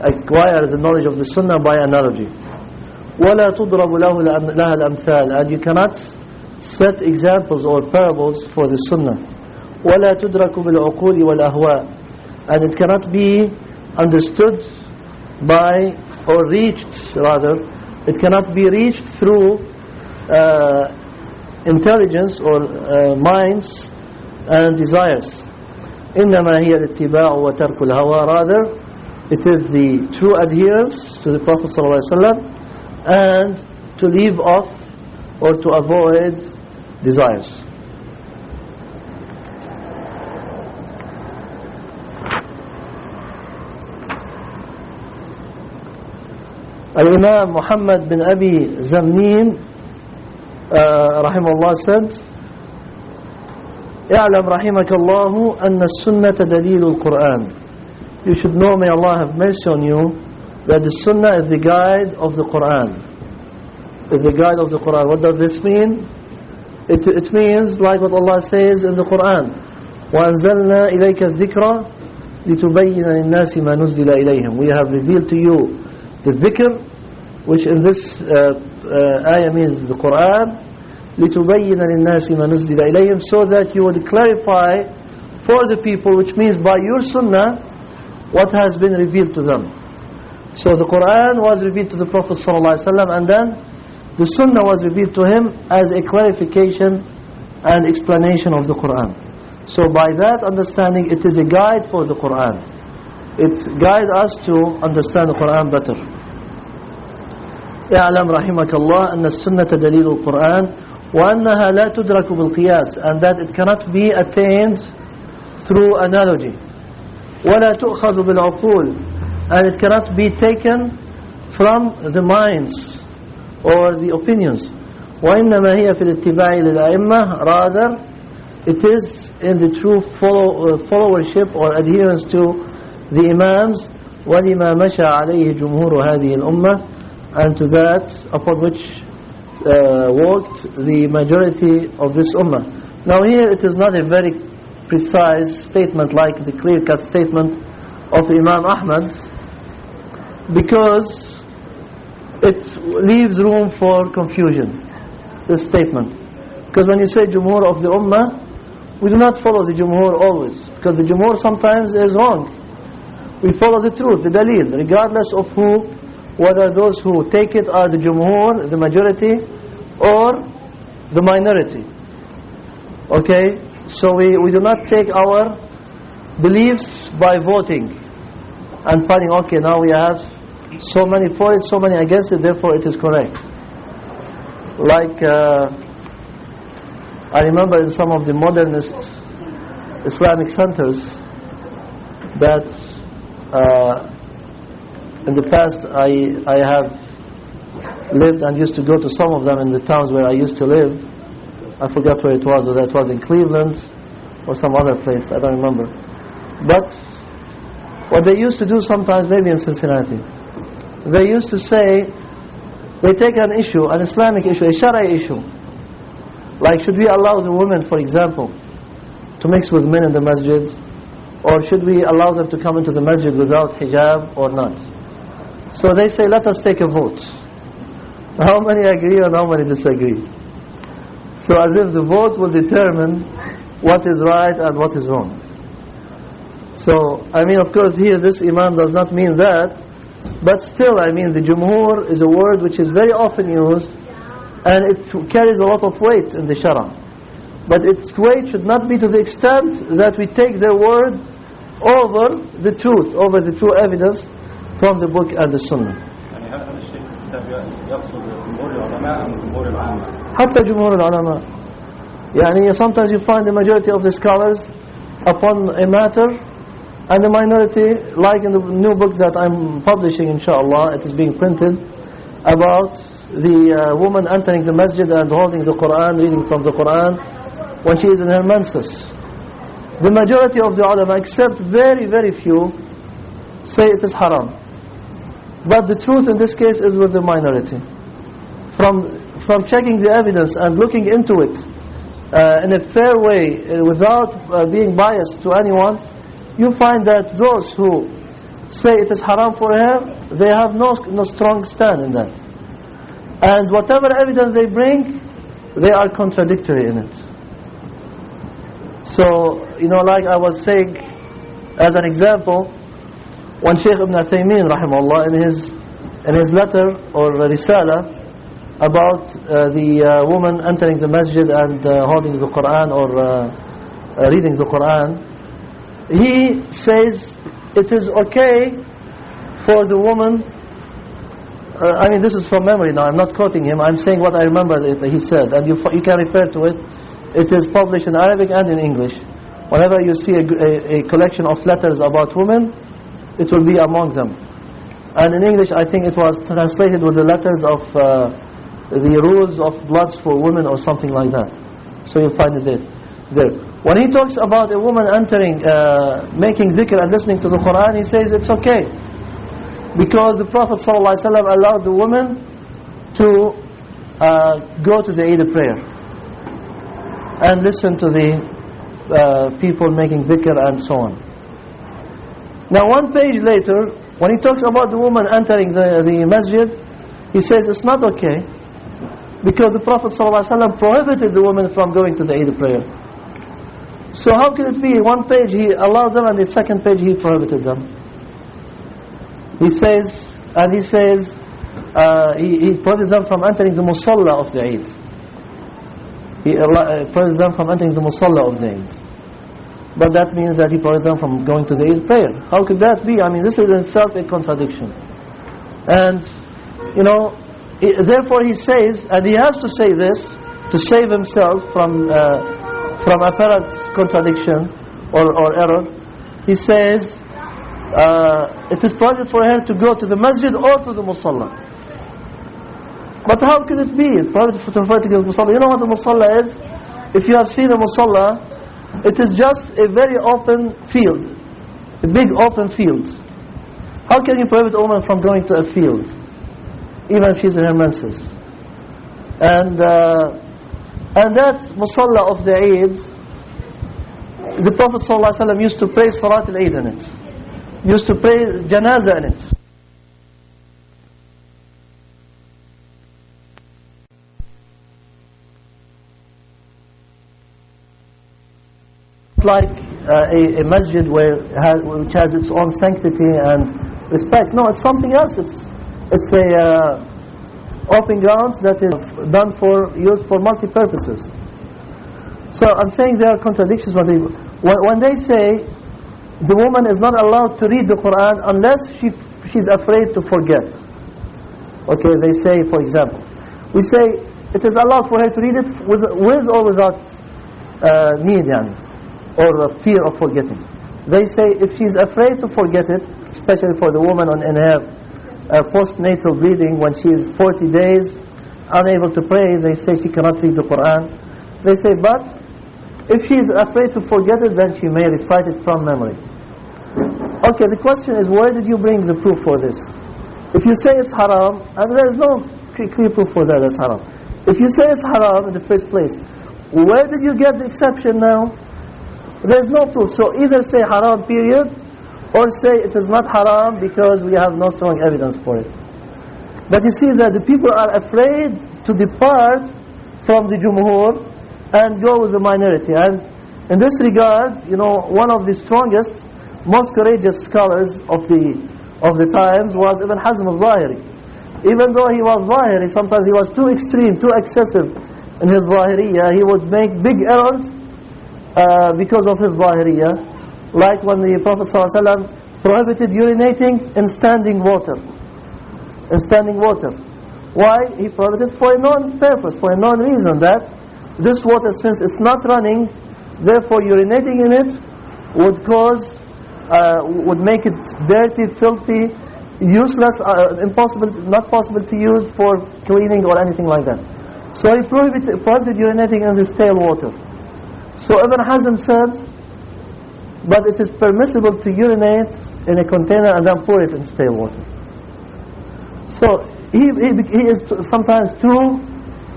acquire the knowledge of the Sunnah by analogy. وَلَا تُضْرَبُ لَهَا الْأَمْثَالِ. And you cannot set examples or parables for the Sunnah. وَلَا تُدْرَكُ بِالْعُقُولِ وَالْأَهْوَاءِ. And it cannot be understood by, or reached rather, it cannot be reached through intelligence or minds and desires. إنما هي الاتباع وترك الهوى. Rather, it is the true adherence to the Prophet ﷺ and to leave off or to avoid desires. Al-Imam Muhammad bin Abi Zamnin rahimahullah said, اعلم رحمك الله أن السنة دليل القرآن. You should know, may Allah have mercy on you, that the Sunnah is the guide of the Qur'an. Is the guide of the Qur'an. What does this mean? It means like what Allah says in the Qur'an, وَأَنزَلْنَا إِلَيْكَ الذِّكْرَ لِتُبَيِّنَ لِلنَّاسِ مَا نُزِّلَ إِلَيْهِمْ. We have revealed to you the dhikr, which in this ayah means the Qur'an, لِتُبَيِّنَ لِلنَّاسِ مَا نُزِّلَ إِلَيْهِمْ, so that you would clarify for the people, which means by your sunnah, what has been revealed to them. So the Qur'an was revealed to the Prophet ﷺ, and then the sunnah was revealed to him as a clarification and explanation of the Qur'an. So by that understanding, it is a guide for the Qur'an. It guides us to understand the Qur'an better. اعلم رحمك الله أن السنة دليل القرآن وأنها لا تدرك بالقياس, and that it cannot be attained through analogy. ولا تؤخذ بالعقول, and it cannot be taken from the minds or the opinions. وإنما هي في الاتباع للأئمة, rather it is in the true followership or adherence to the Imams. وَلِمَا مَشَى عَلَيْهِ جُمْهُورُ هَذِهِ الْأُمَّةِ, and to that upon which walked the majority of this ummah. Now here it is not a very precise statement like the clear-cut statement of Imam Ahmad, because it leaves room for confusion, this statement. Because when you say Jumhur of the ummah, we do not follow the Jumhur always, because the Jumhur sometimes is wrong. We follow the truth, the dalil, regardless of who, whether those who take it are the Jumhur, the majority, or the minority. Okay? So we do not take our beliefs by voting and finding, okay, now we have so many for it, so many against it, therefore it is correct. Like I remember in some of the modernist Islamic centers that in the past I have lived and used to go to some of them in the towns where I used to live. I forgot where it was, whether it was in Cleveland or some other place, I don't remember. But what they used to do sometimes, maybe in Cincinnati, they used to say, they take an issue, an Islamic issue, a Shariah issue, like should we allow the women, for example, to mix with men in the masjid, or should we allow them to come into the masjid without hijab or not? So they say, let us take a vote. How many agree and how many disagree? So as if the vote will determine what is right and what is wrong. So, I mean, of course here this Imam does not mean that, but still, I mean, the Jumhur is a word which is very often used, and it carries a lot of weight in the Shara. But its weight should not be to the extent that we take their word over the truth, over the true evidence from the book and the Sunnah. حتى جمهور العلماء, يعني sometimes you find the majority of the scholars upon a matter, and the minority, like in the new book that I'm publishing, inshallah, it is being printed, about the woman entering the masjid and holding the Qur'an, reading from the Qur'an when she is in her menses. The majority of the ulama, except very, very few, say it is haram. But the truth in this case is with the minority. From checking the evidence and looking into it in a fair way, without being biased to anyone, you find that those who say it is haram for her, they have no strong stand in that. And whatever evidence they bring, they are contradictory in it. So, you know, like I was saying, as an example, when Shaykh Ibn Taymiyyah rahimahullah in his letter or risala about the woman entering the masjid and holding the Qur'an or reading the Qur'an, he says it is okay for the woman, I mean this is from memory now, I'm not quoting him, I'm saying what I remember that he said, and you can refer to it. It is published in Arabic and in English. Whenever you see a collection of letters about women, it will be among them. And in English I think it was translated with the letters of the rules of bloods for women or something like that. So you'll find it there. When he talks about a woman entering, making dhikr and listening to the Qur'an, he says it's okay, because the Prophet ﷺ allowed the woman to go to the Eid prayer and listen to the people making dhikr and so on. Now one page later, when he talks about the woman entering the masjid, he says it's not okay, Because the Prophet ﷺ prohibited the women from going to the Eid prayer. So how can it be? One page he allowed them, and the second page he prohibited them. He says he prohibited them from entering the musalla of the Eid. He prohibited them from entering the musalla of the Eid. But that means that he prohibited them from going to the Eid prayer. How could that be? I mean, this is in itself a contradiction. And, therefore he says, and he has to say this to save himself from apparent contradiction or error. He says, it is prohibited for her to go to the masjid or to the musalla. But how could it be? It's prohibited for her to go to the musalla. You know what the musalla is? If you have seen a musalla, it is just a very open field, a big open field. How can you prohibit a woman from going to a field, even if she's in her menses? And that musalla of the Eid, the Prophet ﷺ used to pray Salat al-Eid in it, used to pray Janazah in it. Like a masjid which has its own sanctity and respect. No, it's something else. It's a open grounds that is used for multi-purposes. So I'm saying there are contradictions. When they say the woman is not allowed to read the Qur'an unless she's afraid to forget. Okay, they say, for example, we say it is allowed for her to read it with or without need, or fear of forgetting. They say if she's afraid to forget it, especially for the woman in her postnatal bleeding, when she is 40 days unable to pray, they say she cannot read the Qur'an. They say, but if she is afraid to forget it, then she may recite it from memory. Okay, the question is, where did you bring the proof for this? If you say it's haram, and there is no clear proof for that's haram. If you say it's haram in the first place, where did you get the exception now? There is no proof. So either say haram period, or say it is not haram because we have no strong evidence for it. But you see that the people are afraid to depart from the jumhur and go with the minority. And in this regard, one of the strongest, most courageous scholars of the times was Ibn Hazm al-Zahiri. Even though he was Zahiri, sometimes he was too extreme, too excessive in his Zahiriyah. He would make big errors because of his Zahiriyah, like when the Prophet ﷺ prohibited urinating in standing water. In standing water. Why? He prohibited for a known purpose, for a known reason, that this water, since it's not running, therefore urinating in it would would make it dirty, filthy, useless, impossible, not possible to use for cleaning or anything like that. So he prohibited urinating in the stale water. So Ibn Hazm said, but it is permissible to urinate in a container and then pour it in stale water. So he is sometimes too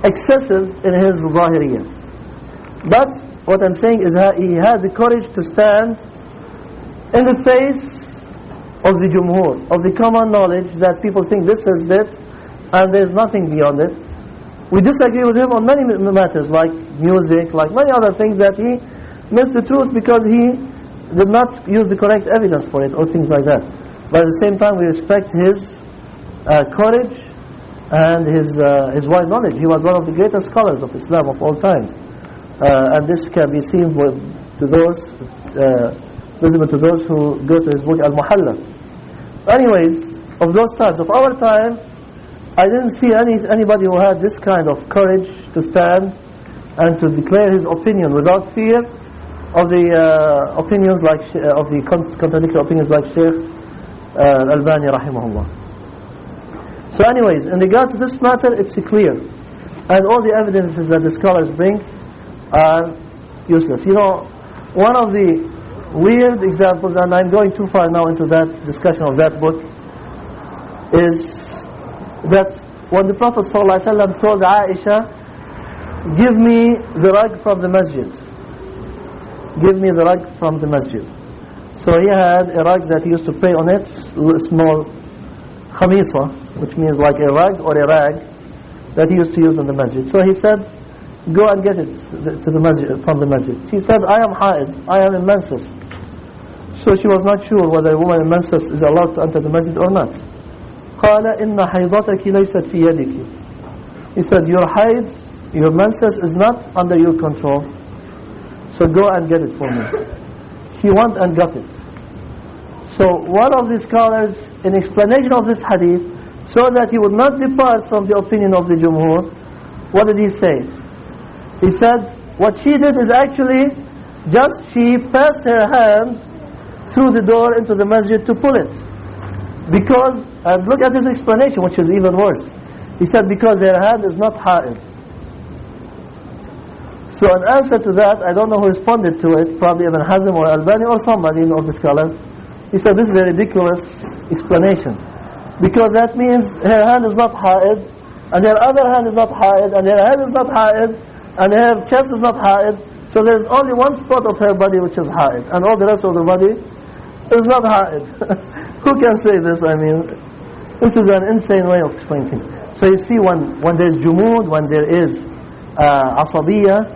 excessive in his Zahiriyah. But what I'm saying is that he has the courage to stand in the face of the Jumhur, of the common knowledge that people think this is it and there's nothing beyond it. We disagree with him on many matters, like music, like many other things, that he missed the truth because he did not use the correct evidence for it, or things like that. But at the same time, we respect his courage and his wide knowledge. He was one of the greatest scholars of Islam of all times, and this can be seen visible to those who go to his book Al-Muhalla. Anyways, of those times, of our time, I didn't see anybody who had this kind of courage to stand and to declare his opinion without fear of the opinions of the contradictory opinions like Sheikh Al-Albani rahimahullah. So anyways, in regard to this matter, it's clear, and all the evidences that the scholars bring are useless. One of the weird examples, and I'm going too far now into that discussion of that book, is that when the Prophet ﷺ told Aisha, give me the rug from the masjid, give me the rug from the masjid. So he had a rug that he used to pray on it, small khamisa, which means like a rug or a rag, that he used to use in the masjid. So he said, go and get it to the masjid, from the masjid. She said, I am ha'id, I am in menses. So she was not sure whether a woman in menses is allowed to enter the masjid or not. قال إن حيضتك ليست في يدك. He said, your haid, your menses is not under your control. So go and get it for me. She went and got it. So one of the scholars, in explanation of this hadith, so that he would not depart from the opinion of the Jumhur, what did he say? He said, what she did is actually just she passed her hand through the door into the masjid to pull it. Because, and look at his explanation, which is even worse. He said, because her hand is not ha'id. So in answer to that, I don't know who responded to it, probably Ibn Hazm or Albani or somebody of the scholars. He said, this is a ridiculous explanation. Because that means her hand is not ha'id, and her other hand is not ha'id, and her head is not ha'id, and her chest is not ha'id. So there is only one spot of her body which is ha'id, and all the rest of the body is not ha'id. Who can say this? I mean, this is an insane way of explaining. So you see, when there is jumud, when there is asabiyyah,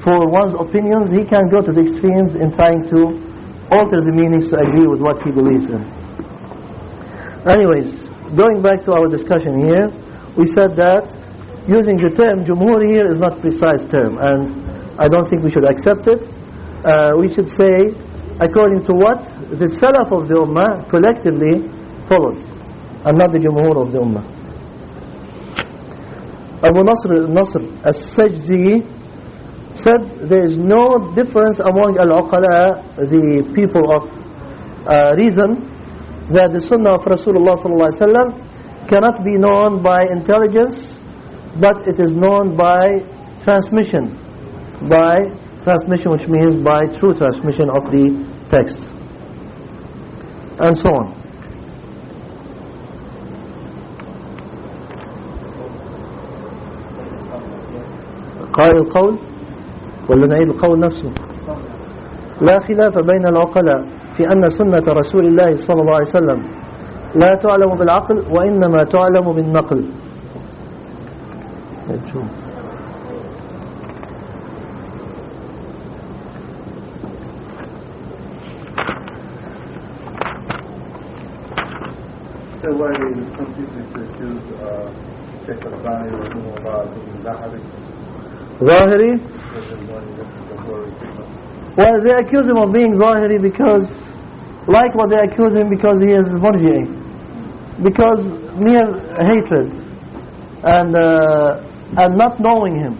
for one's opinions, he can go to the extremes in trying to alter the meanings to agree with what he believes in. Anyways, going back to our discussion here, we said that using the term jumhur here is not a precise term, and I don't think we should accept it. We should say according to what the Salaf of the Ummah collectively followed, and not the Jumhur of the Ummah. Abu Nasr as-Sajzi said there is no difference among al-uqala, the people of reason, that the Sunnah of Rasulullah sallallahu alaihi wasallam cannot be known by intelligence, but it is known by transmission, which means by true transmission of the text, and so on. قائل القول ولا نعيد القول نفسه. لا خلاف بين العقلاء في أن سنة رسول الله صلى الله عليه وسلم لا تعلم بالعقل وإنما تعلم بالنقل. So why do some people choose Sheikh al-Albani or Muḥammad al-Jibālī? Zahiri? Well, they accuse him of being Zahiri because, like what they accuse him because he is Murji'i, because mere hatred and not knowing him.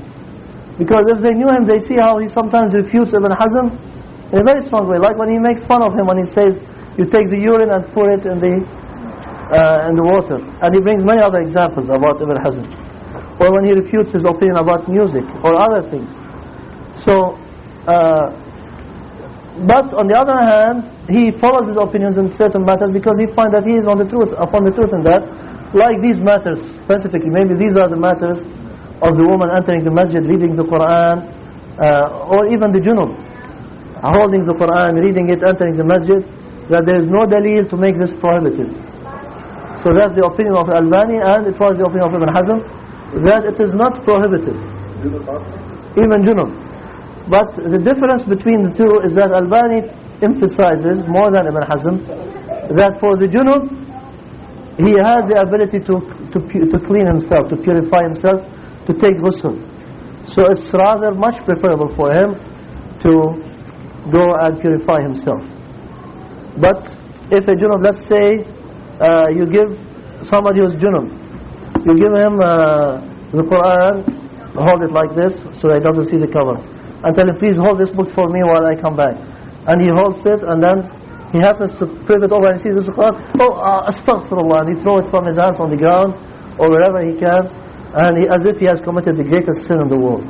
Because if they knew him, they see how he sometimes refutes Ibn Hazm in a very strong way. Like when he makes fun of him when he says, you take the urine and pour it in the water. And he brings many other examples about Ibn Hazm. Or when he refutes his opinion about music or other things. So, but on the other hand, he follows his opinions in certain matters because he finds that he is upon the truth in that. Like these matters specifically, maybe these are the matters of the woman entering the masjid, reading the Qur'an, or even the junub, holding the Qur'an, reading it, entering the masjid, that there is no dalil to make this prohibited. So that's the opinion of Albani, and it was the opinion of Ibn Hazm, that it is not prohibited, even junub. But the difference between the two is that Albani emphasizes more than Ibn Hazm that for the junub he has the ability to clean himself, to purify himself, to take ghusl. So it's rather much preferable for him to go and purify himself. But if a junub, let's say you give somebody who's junub, you give him the Qur'an, hold it like this so that he doesn't see the cover, and tell him, please hold this book for me while I come back. And he holds it, and then he happens to flip it over and sees this Qur'an. Astaghfirullah, and he throws it from his hands on the ground or wherever he can, and as if he has committed the greatest sin in the world.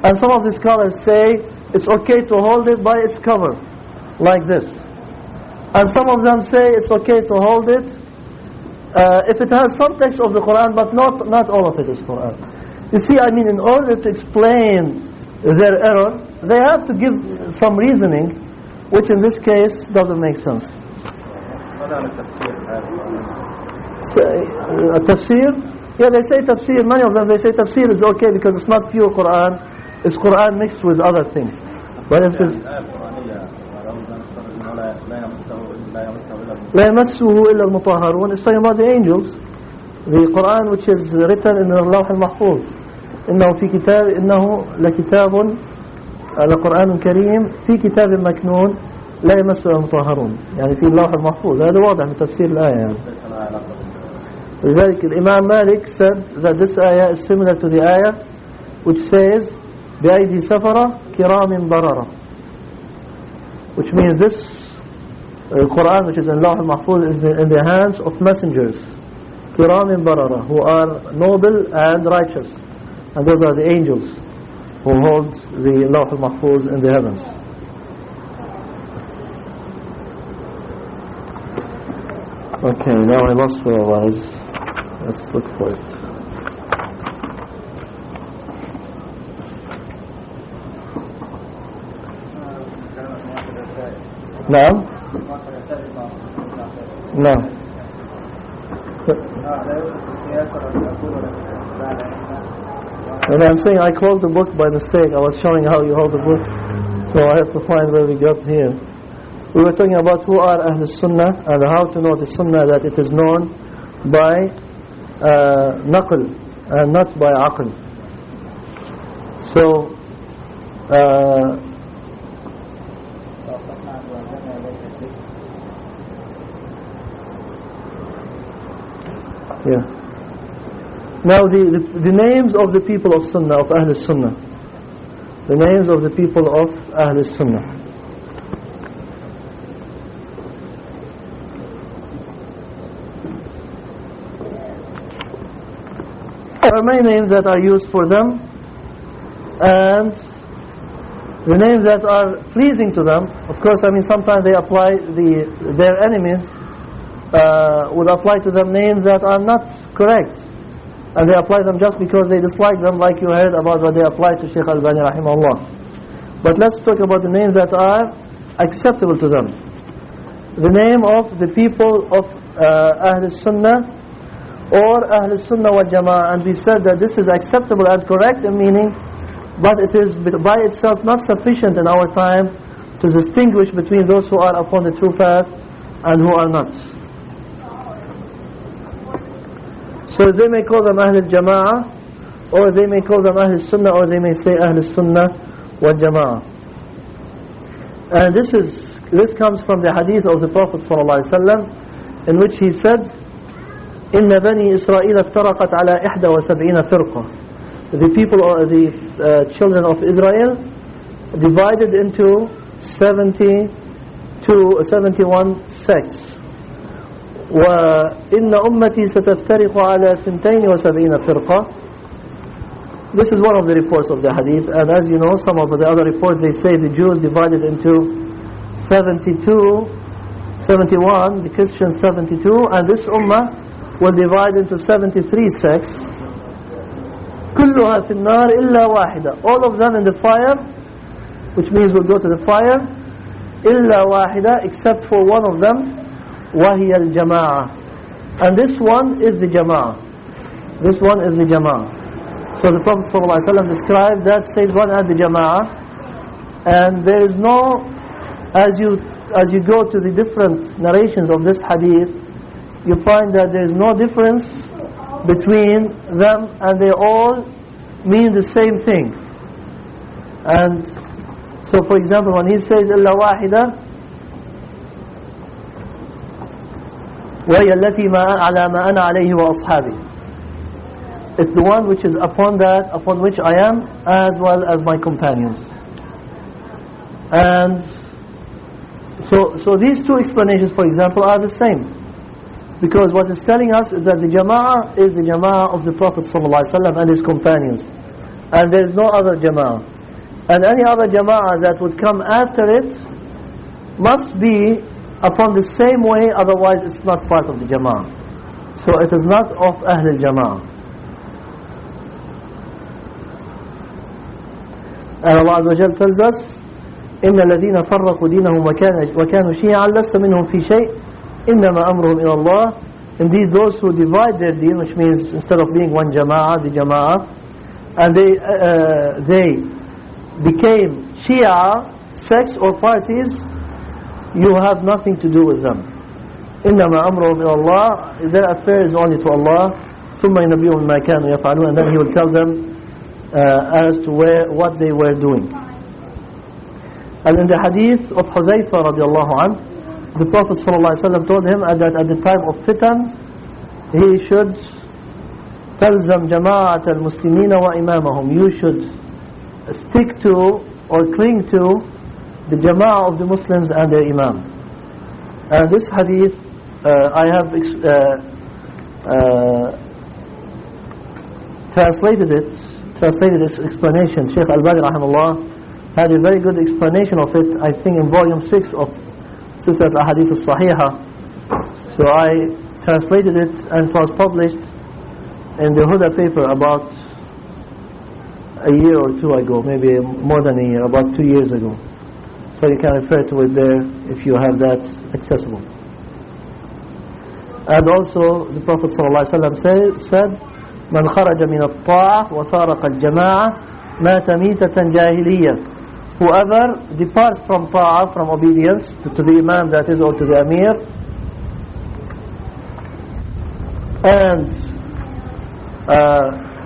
And some of the scholars say it's okay to hold it by its cover, like this. And some of them say it's okay to hold it if it has some text of the Qur'an, but not all of it is Qur'an. You see, I mean, in order to explain their error, they have to give some reasoning, which in this case doesn't make sense. A tafsir? Yeah, they say tafsir, many of them, they say tafsir is okay because it's not pure Qur'an, it's Qur'an mixed with other things. But if it's لا يمسه إلا المطهرون, it's talking about the angels. The Qur'an which is written in the Lawh al-Mahfuz. إنه في كتاب إنه لكتاب لقرآن كريم في كتاب مكنون لا يمسه المطهرون, يعني في اللوح المحفوظ. هذا واضح من تفسير الآية يعني. لذلك الإمام Malik said that this ayah is similar to the ayah which says بأيدي سفرة كرام بررة, which means this Quran which is in Lawh al-Mahfuz is in the hands of messengers كرام بررة, who are noble and righteous, and those are the angels who hold the Lawh al-Mahfuz in the heavens. Okay, now I lost where I was. Let's look for it. No? No. And I'm saying I closed the book by mistake. I was showing how you hold the book, so I have to find where we got here. We were talking about who are Ahl Sunnah and how to know the Sunnah, that it is known by naql and not by aql. So yeah. Now the names of the people of Sunnah, of Ahl Sunnah, the names of the people of Ahl Sunnah. There are many names that are used for them, and the names that are pleasing to them. Of course, I mean sometimes they apply their enemies would apply to them names that are not correct, and they apply them just because they dislike them, like you heard about what they apply to Shaykh Al-Bani rahimahullah. But let's talk about the names that are acceptable to them. The name of the people of Ahl Sunnah or Ahl Sunnah wal Jama'ah, and we said that this is acceptable and correct in meaning, but it is by itself not sufficient in our time to distinguish between those who are upon the true path and who are not. So they may call them Ahl Jama'ah, or they may call them Ahl Sunnah, or they may say Ahl Sunnah wal Jama'ah. And this comes from the hadith of the Prophet ﷺ, in which he said, إن بني إسرائيل افترقت على 71 فرقة. The people, or the children of Israel, divided into 71 sects. وإن أمتي ستفترق على 72 فرقة. This is one of the reports of the hadith, and as you know, some of the other reports, they say the Jews divided into 71, the Christians 72, and this ummah will divide into 73 sects. كلها في النار إلا واحدة. All of them in the fire, which means will go to the fire. إلا واحدة, except for one of them. وهي الجماعة. And this one is the Jama'ah. This one is the Jama'ah. So the Prophet ﷺ described that stage one as the Jama'ah. And there is no, as you go to the different narrations of this hadith, you find that there is no difference between them, and they all mean the same thing. And so, for example, when he says إلا واحدة وهي التي على ما أنا عليه وأصحابي, it's the one which is upon that upon which I am, as well as my companions. And so these two explanations, for example, are the same. Because what it's telling us is that the Jama'ah is the Jama'ah of the Prophet ﷺ and his companions. And there is no other Jama'ah. And any other Jama'ah that would come after it must be upon the same way, otherwise it's not part of the Jama'ah. So it is not of Ahl al-Jama'ah. And Allah Azza wa Jal tells us, إِنَّ الَّذِينَ فَرَّقُوا دِينَهُمْ وَكَانُوا شِيَعًا لَسْتَ مِنْهُمْ فِي شَيْءٍ إنما أمرهم إلى الله indeed those who divide their deen, which means instead of being one jama'ah, the jama'ah, and they became Shia sects or parties, you have nothing to do with them. إنما أمرهم إلى الله, their affair is only to Allah. ثم ينبئهم ما كانوا يفعلون, and then He will tell them as to what they were doing. And in the hadith of Huzaifa radiallahu anhu, the Prophet ﷺ told him that at the time of fitan, he should تلزم جماعة المسلمين وإمامهم, you should stick to or cling to the jama'ah of the Muslims and their imam. And this hadith I have translated its explanation. Shaykh Al-Bani rahimahullah had a very good explanation of it, I think in volume 6 of Silsilat Al-Ahadith Al-Sahihah. So I translated it, and it was published in the Huda paper about a year or two ago, maybe more than a year, about 2 years ago. So you can refer to it there if you have that accessible. And also the Prophet ﷺ said, من خرج من الطاعة وفارق الجماعة مات ميتة جاهلية. Whoever departs from ta'ah, from obedience to the imam, that is, or to the amir, and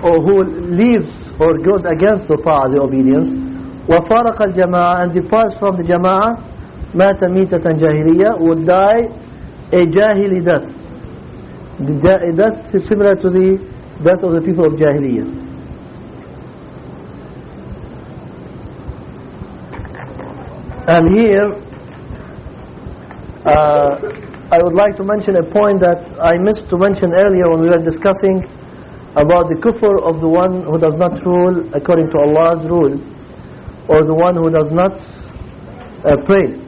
or who leaves or goes against the ta'ah, the obedience, وفارق الجماعة, and departs from the jama'ah, مات ميتة جاهلية, would die a jahili death. The death is similar to the death of the people of Jahiliyyah. And here I would like to mention a point that I missed to mention earlier when we were discussing about the kufr of the one who does not rule according to Allah's rule, or the one who does not pray.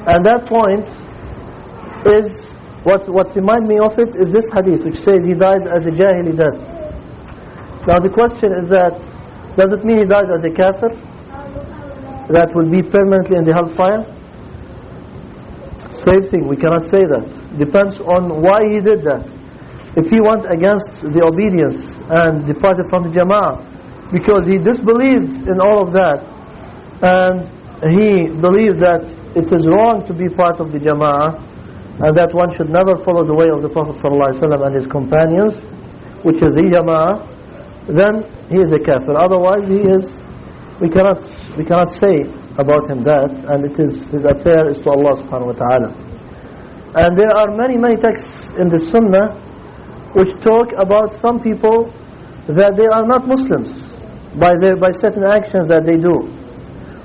And that point is, what reminds me of it is this hadith which says he dies as a jahili death. Now the question is that, does it mean he dies as a kafir that will be permanently in the hellfire? Same thing, we cannot say that. Depends on why he did that. If he went against the obedience and departed from the jama'ah because he disbelieved in all of that, and he believed that it is wrong to be part of the jama'ah, and that one should never follow the way of the Prophet ﷺ and his companions, which is the jama'ah, then he is a kafir. Otherwise we cannot say about him that, and his affair is to Allah subhanahu wa ta'ala. And there are many texts in the Sunnah which talk about some people that they are not Muslims by certain actions that they do.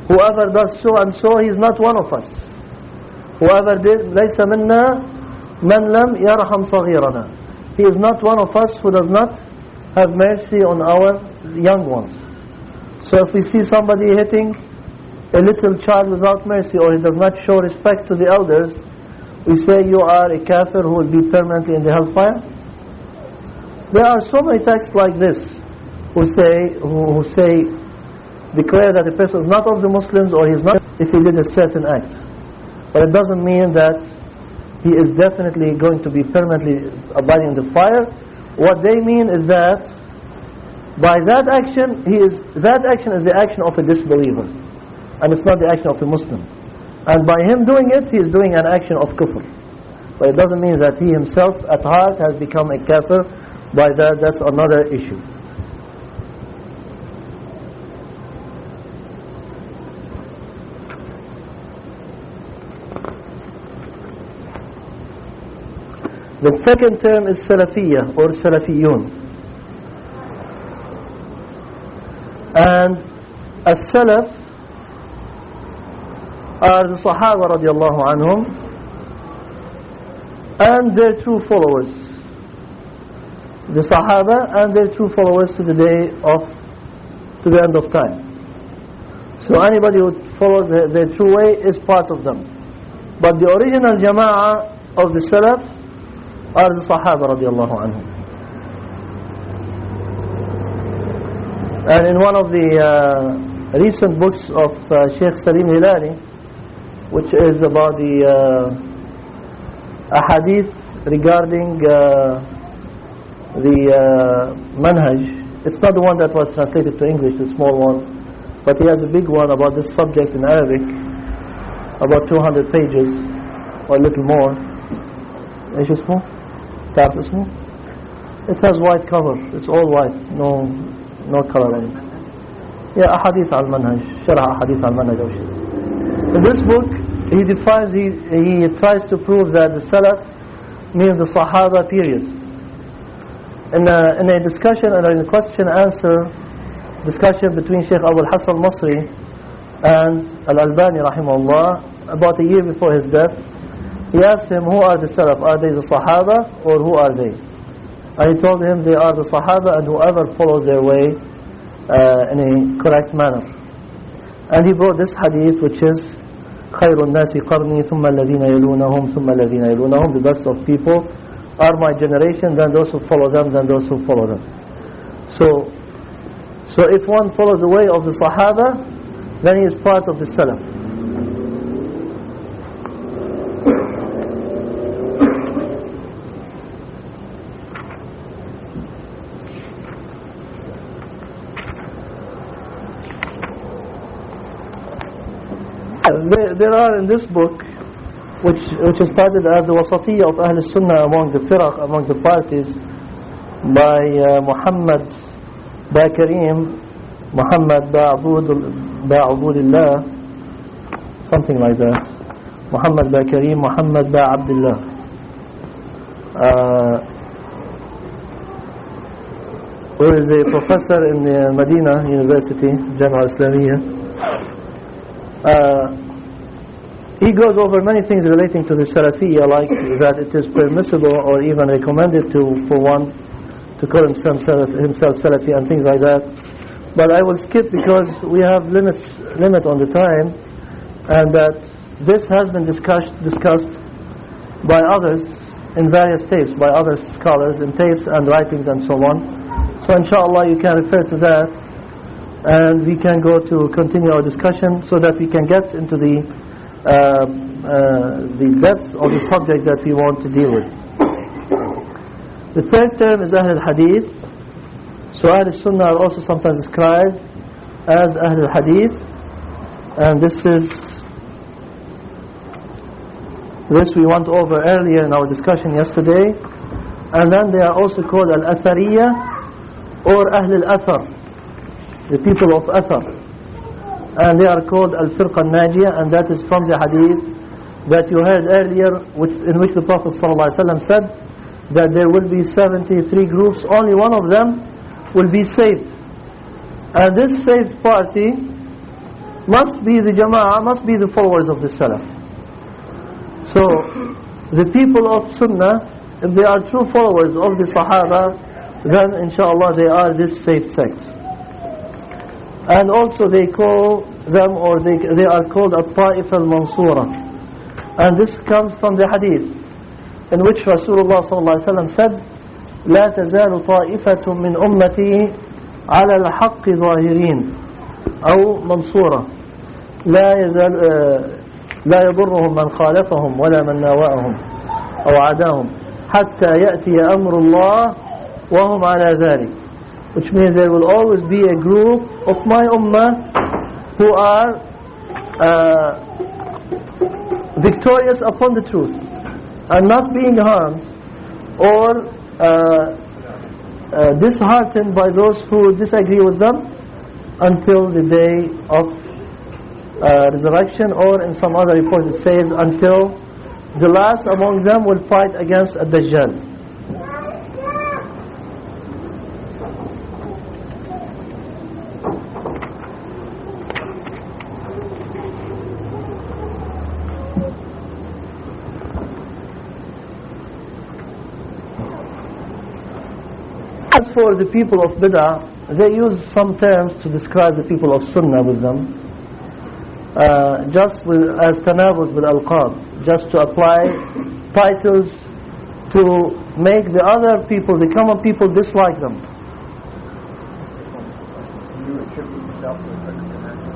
Whoever does so and so, he is not one of us. Whoever did, لَيْسَ مِنَّا مَنْ لَمْ يَرْحَمْ صَغِيرَنَا. He is not one of us who does not have mercy on our young ones. So if we see somebody hitting a little child without mercy, or he does not show respect to the elders, we say you are a kafir who will be permanently in the hellfire. There are so many texts like this who declare that a person is not of the Muslims, or he is not if he did a certain act. But it doesn't mean that he is definitely going to be permanently abiding in the fire. What they mean is that by that action, that action is the action of a disbeliever, and it's not the action of a Muslim. And by him doing it, he is doing an action of kufr. But it doesn't mean that he himself at heart has become a kafir. By that, that's another issue. The second term is Salafiyah or Salafiyun. And as-Salaf are the Sahaba radiallahu anhum and their true followers. The Sahaba and their true followers to the end of time. So anybody who follows their true way is part of them. But the original Jama'ah of the Salaf are the Sahaba radiallahu anhum. And in one of the recent books of Sheikh Salim Hilali, which is about the ahadith regarding the manhaj. It's not the one that was translated to English, the small one, but he has a big one about this subject in Arabic, about 200 pages or a little more. ايش اسمه؟ تعرف اسمه؟ It has white cover. It's all white, no color in it. Yeah, أحاديث على المنهج. شرح أحاديث على المنهج أو شيء. In this book, he defines, he tries to prove that the Salaf means the Sahaba period. In a discussion and in a question-answer discussion between Sheikh Abu al-Hasan al-Masri and Al-Albani rahimahullah, about a year before his death, he asked him, who are the Salaf? Are they the Sahaba or who are they? And he told him they are the Sahaba and whoever follows their way in a correct manner. And he brought this hadith, which is خير الناس قرني ثم الذين يلونهم ثم الذين يلونهم, the best of people are my generation, then those who follow them, then those who follow them. So if one follows the way of the Sahaba, then he is part of the Salaf. There are in this book, which is started as the Wasaṭiyyah of Ahl Sunnah among the firaq, among the parties, by Muḥammad ba Karim, Muḥammad ba Abudillah, something like that. Muḥammad ba Karim, Muḥammad ba Abdullah. Who is a professor in the Medina University, Jamia Islamiyah. He goes over many things relating to the Salafiyya, like that it is permissible or even recommended for one to call himself Salafi and things like that. But I will skip because we have limit on the time, and that this has been discussed by others in various tapes, by other scholars in tapes and writings and so on. So inshallah you can refer to that, and we can go to continue our discussion so that we can get into the depth of the subject that we want to deal with. The third term is Ahl al-Hadith. So Ahl al-Sunnah are also sometimes described as Ahl al-Hadith, and this we went over earlier in our discussion yesterday. And then they are also called Al-Athariyah or Ahl al-Athar, the people of Athar. And they are called Al-Firqa al-Najiyah, and that is from the hadith that you heard earlier, in which the Prophet ﷺ said that there will be 73 groups, only one of them will be saved. And this saved party must be the Jama'ah, must be the followers of the Salaf. So, the people of Sunnah, if they are true followers of the Sahaba, then inshallah they are this saved sect. And also they call them, or they are called At-Ta'ifa al-Mansura. And this comes from the hadith in which Rasulullah ﷺ said, لا تزال طائفة من أمتي على الحق ظاهرين أو منصورة لا يضرهم من خالفهم ولا من ناوأهم أو عاداهم حتى يأتي أمر الله وهم على ذلك. Which means there will always be a group of my ummah who are victorious upon the truth and not being harmed or disheartened by those who disagree with them until the day of resurrection, or in some other reports it says until the last among them will fight against a Dajjal. As for the people of Bid'ah, they use some terms to describe the people of Sunnah with them, as tanabuz bil alqab, just to apply titles to make the other people, the common people, dislike them. You attribute yourself to a certain dimension.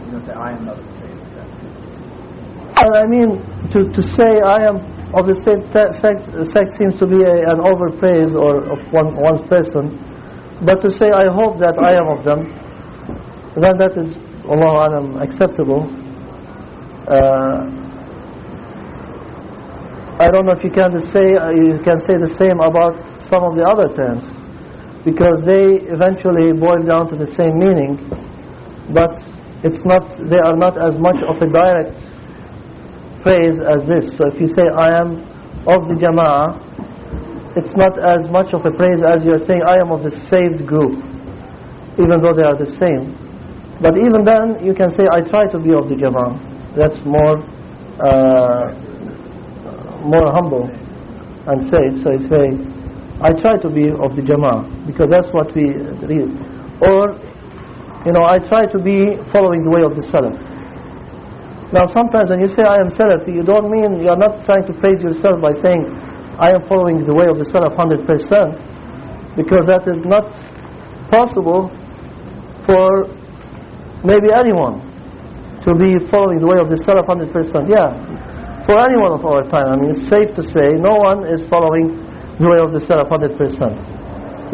You know, say I am not the same. I mean, to say I am of the same sect seems to be an overpraise or of one's person. But to say I hope that I am of them, then that is, Allahu Alam, acceptable. I don't know if you can say the same about some of the other terms, because they eventually boil down to the same meaning, but they are not as much of a direct praise as this. So if you say I am of the Jama'ah, it's not as much of a praise as you are saying I am of the saved group, even though they are the same. But even then you can say I try to be of the Jama'ah. That's more humble and say. So you say I try to be of the Jama'ah, because that's what we read. Or, I try to be following the way of the Salaf. Now sometimes when you say I am Salafi, you don't mean, you are not trying to praise yourself by saying I am following the way of the Salaf 100%, because that is not possible for maybe anyone to be following the way of the Salaf 100%. Yeah, for anyone of our time, I mean, it's safe to say no one is following the way of the Salaf 100%.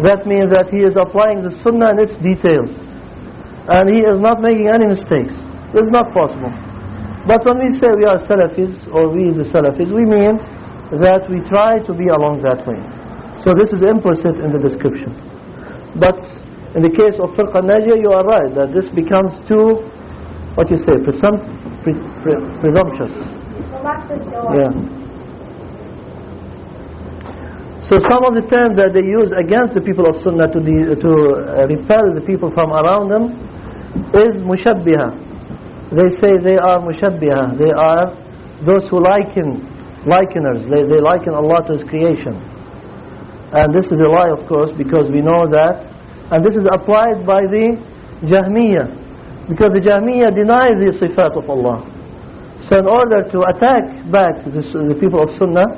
That means that he is applying the Sunnah in its details, and he is not making any mistakes. This is not possible. But when we say we are Salafis, or we the Salafis, we mean that we try to be along that way. So this is implicit in the description. But in the case of Firqa Najiyah, you are right, that this becomes too, what you say, presumptuous. Yeah. So some of the terms that they use against the people of Sunnah to repel the people from around them is mushabbiha. They say they are mushabbiha. They are those who likeners. They liken Allah to His creation. And this is a lie, of course, because we know that. And this is applied by the Jahmiyyah, because the Jahmiyyah deny the sifat of Allah. So in order to attack back the people of Sunnah,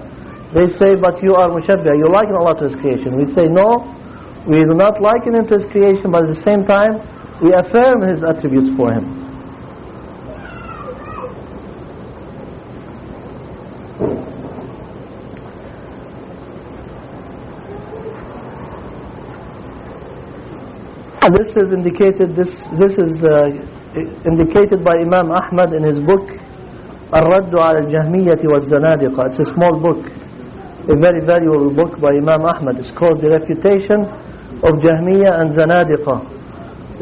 they say, but you are mushabbih, you liken Allah to His creation. We say, no, we do not liken Him to His creation, but at the same time, we affirm His attributes for Him. This is indicated. This is indicated by Imam Ahmad in his book Al-Raddu ala al-Jahmiyyati wal-Zanadiqa. It's a small book, a very valuable book by Imam Ahmad. It's called The Refutation of Jahmiyyah and Zanadiqa.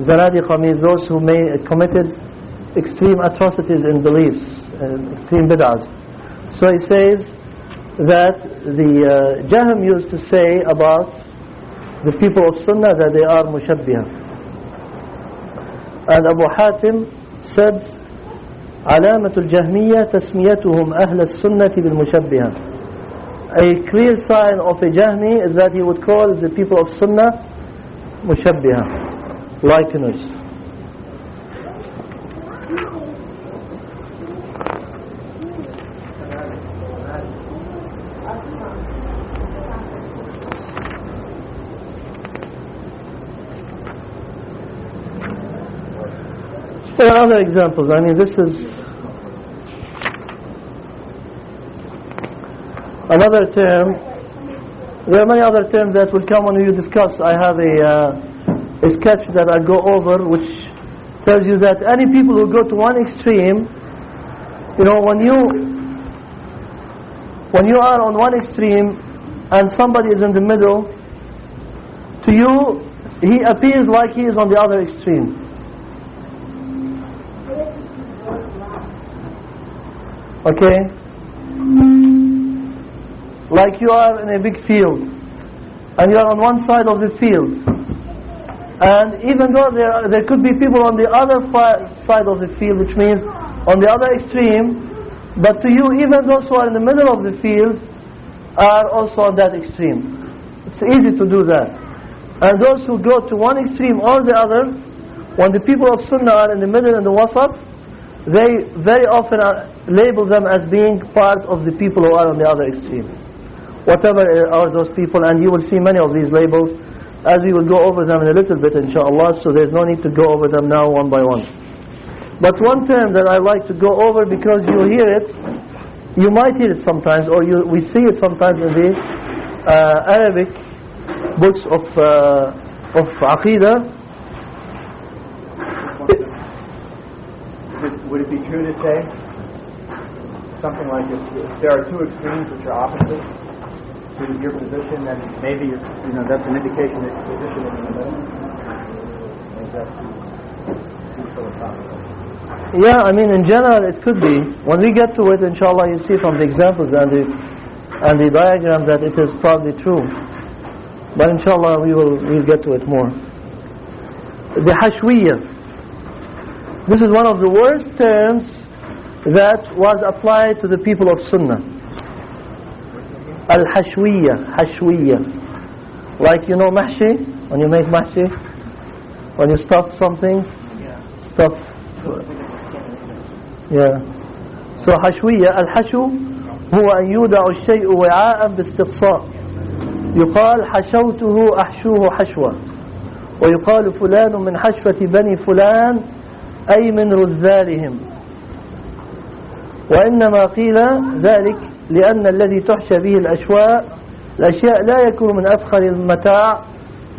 Zanadiqa means those who committed extreme atrocities in beliefs, extreme bid'ahs. So he says that the Jahm used to say about the people of Sunnah that they are mushabbiha. And Abu Hatim said, علامة الجهمية تسميتهم أهل السنة بالمشبهة. A clear sign of a Jahmi is that he would call the people of Sunnah mushabbiha, likeners. There are other examples. I mean, this is another term. There are many other terms that will come when you discuss. I have a sketch that I'll go over, which tells you that any people who go to one extreme, when you are on one extreme and somebody is in the middle, to you he appears like he is on the other extreme. Okay? Like you are in a big field and you are on one side of the field, and even though there could be people on the other side of the field, which means on the other extreme, but to you even those who are in the middle of the field are also on that extreme. It's easy to do that. And those who go to one extreme or the other, when the people of Sunnah are in the middle and the wasat, they very often label them as being part of the people who are on the other extreme. Whatever are those people, and you will see many of these labels as we will go over them in a little bit, inshallah, so there's no need to go over them now one by one. But one term that I like to go over, because you hear it, you might hear it sometimes, or we see it sometimes in the Arabic books of Aqidah. Would it be true to say something like if there are two extremes which are opposite to your position, then maybe that's an indication that your position is in the middle? Or is that too philosophical? Yeah, I mean, in general it could be. When we get to it, inshallah, you see from the examples and the diagram that it is probably true. But inshallah we'll get to it more. The Hashwiyyah. This is one of the worst terms that was applied to the people of Sunnah. Al-Hashwiyyah. Hashwiyyah. Like, mahshi? When you make mahshi? When you stuff something? Stuff. Yeah. So Hashwiyyah. Al-Hashu هو أن يودع الشيء وعاء باستقصاء. يقال حشوته أحشوه حشوة. ويقال فلان من حشوة بني فلان أي من رذالهم. وإنما قيل ذلك لأن الذي تحشى به الأشياء لا يكون من أفخر المتاع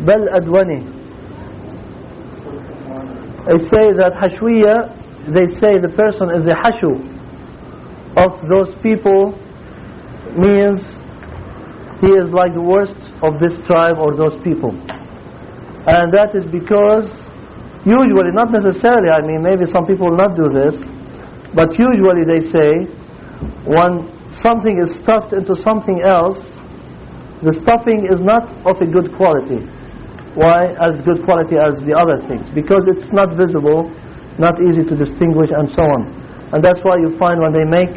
بل أدونه. They say that Hashwiyyah, they say the person is the Hashu of those people, means he is like the worst of this tribe or those people. And that is because usually, not necessarily, I mean maybe some people will not do this, but usually they say when something is stuffed into something else, the stuffing is not of a good quality. Why? As good quality as the other things. Because it's not visible, not easy to distinguish, and so on. And that's why you find when they make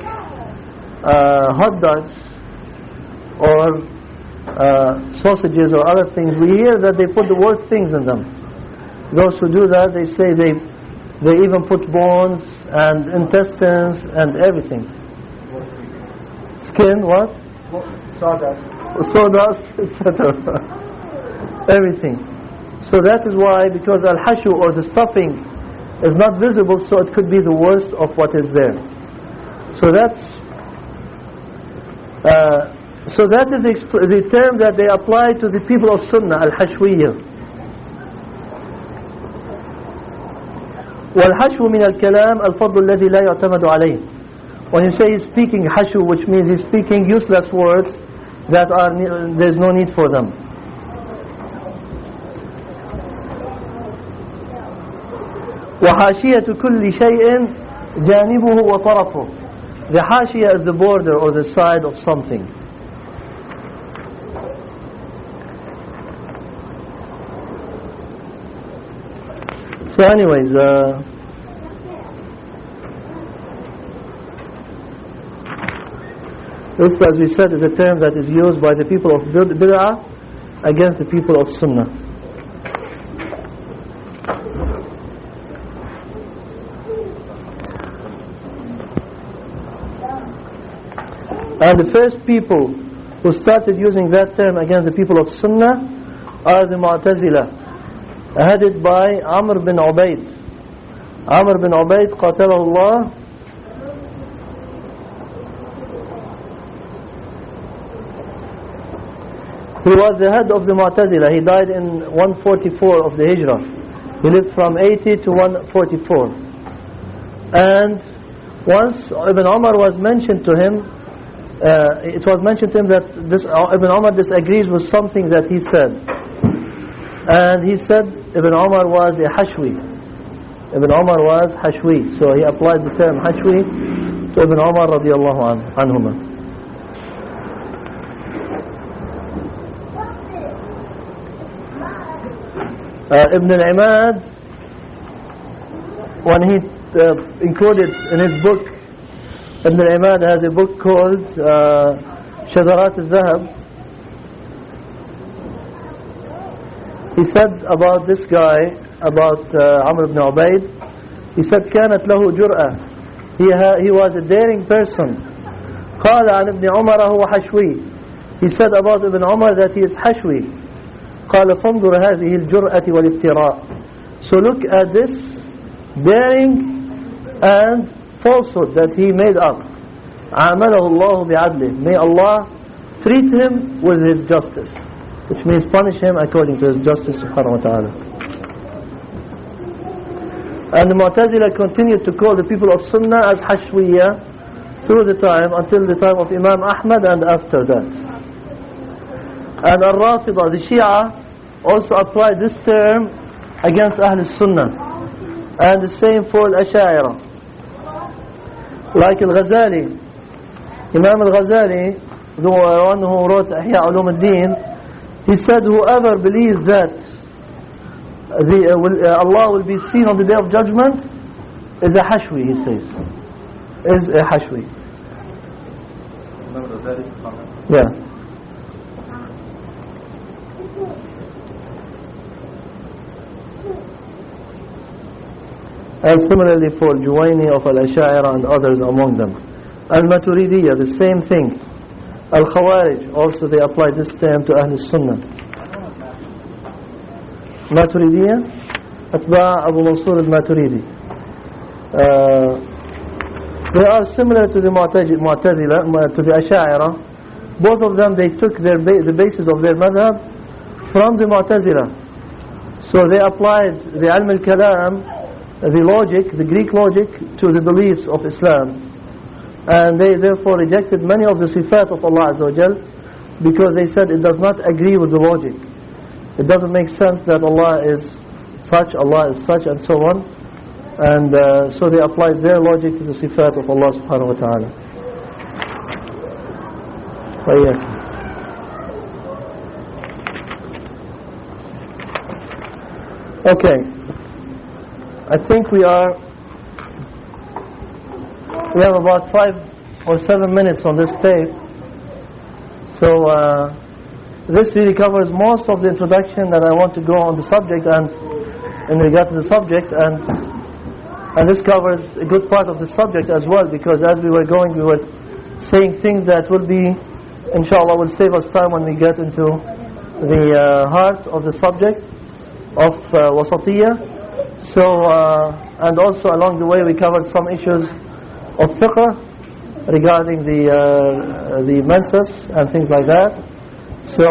hot dogs or sausages or other things, we hear that they put the worst things in them. Those who do that, they say they even put bones and intestines and everything. Skin, what? Sawdust, etc. Everything. So that is why, because al-hashu, or the stuffing, is not visible, so it could be the worst of what is there. So that is the term that they apply to the people of Sunnah, al-hashwiyyah. والحشو من الكلام الفضل الذي لا يعتمد عليه. When you say he's speaking hashu, which means he's speaking useless words that there's no need for them. وحاشية كل شيء جانبه وطرفه. The حاشية is the border or the side of something. So anyways, this, as we said, is a term that is used by the people of Bid'ah against the people of Sunnah. And the first people who started using that term against the people of Sunnah are the Mu'tazilah, headed by Amr bin Ubayd. Amr bin Ubayd, qatalahu Allah, he was the head of the Mu'tazilah. He died in 144 of the Hijrah. He lived from 80 to 144. And once Ibn Umar was mentioned to him, it was mentioned to him that Ibn Umar disagrees with something that he said. And he said Ibn Umar was a Hashwi. Ibn Umar was Hashwi. So he applied the term Hashwi to Ibn Umar radiallahu anhuma. Ibn al-Imad, when he included in his book, Ibn al-Imad has a book called Shadarat al-Zahab. He said about this guy, about Amr ibn Ubayd, he said كانت له جرأة. He was a daring person. قال عن ابن عمر هو حشوي. He said about Ibn Umar that he is Hashwi. قال فانظر هذه الجرأة والافتراء. So look at this daring and falsehood that he made up. عَامَلَهُ اللَّهُ بِعَدْلِهِ. May Allah treat him with his justice, which means punish him according to his justice subhanahu wa ta'ala. And the Mu'tazila continued to call the people of Sunnah as Hashwiyyah through the time until the time of Imam Ahmad and after that. And Al-Rafida, the Shia, also applied this term against Ahl Sunnah, and the same for Al-Ash'ari. Like Al-Ghazali, Imam Al-Ghazali, the one who wrote Ihya Ulum al-Din, he said whoever believes that Allah will be seen on the Day of Judgment is a Hashwi, he says. Is a Hashwi. Yeah. And similarly for Juwayni of Al-Ash'ari and others among them. Al-Maturidiyya, the same thing. Al-Khawarij, also they apply this term to Ahl Sunnah. Maturidiyya, Atba' Abu Mansur al-Maturidi. They are similar to the Mu'tazila, to the Ash'ari. Both of them, they took the basis of their madhab from the Mu'tazila. So they applied the Ilm al-Kalam, the logic, the Greek logic, to the beliefs of Islam. And they therefore rejected many of the sifat of Allah Azza wa Jal, because they said it does not agree with the logic. It doesn't make sense that Allah is such, and so on. And so they applied their logic to the sifat of Allah subhanahu wa ta'ala. Okay. I think we have about 5 or 7 minutes on this tape. So this really covers most of the introduction that I want to go on the subject and in regard to the subject, and this covers a good part of the subject as well, because as we were going, we were saying things that will be, inshallah, will save us time when we get into the heart of the subject of Wasaṭiyyah. So, and also along the way we covered some issues of fiqh regarding the menses and things like that. So,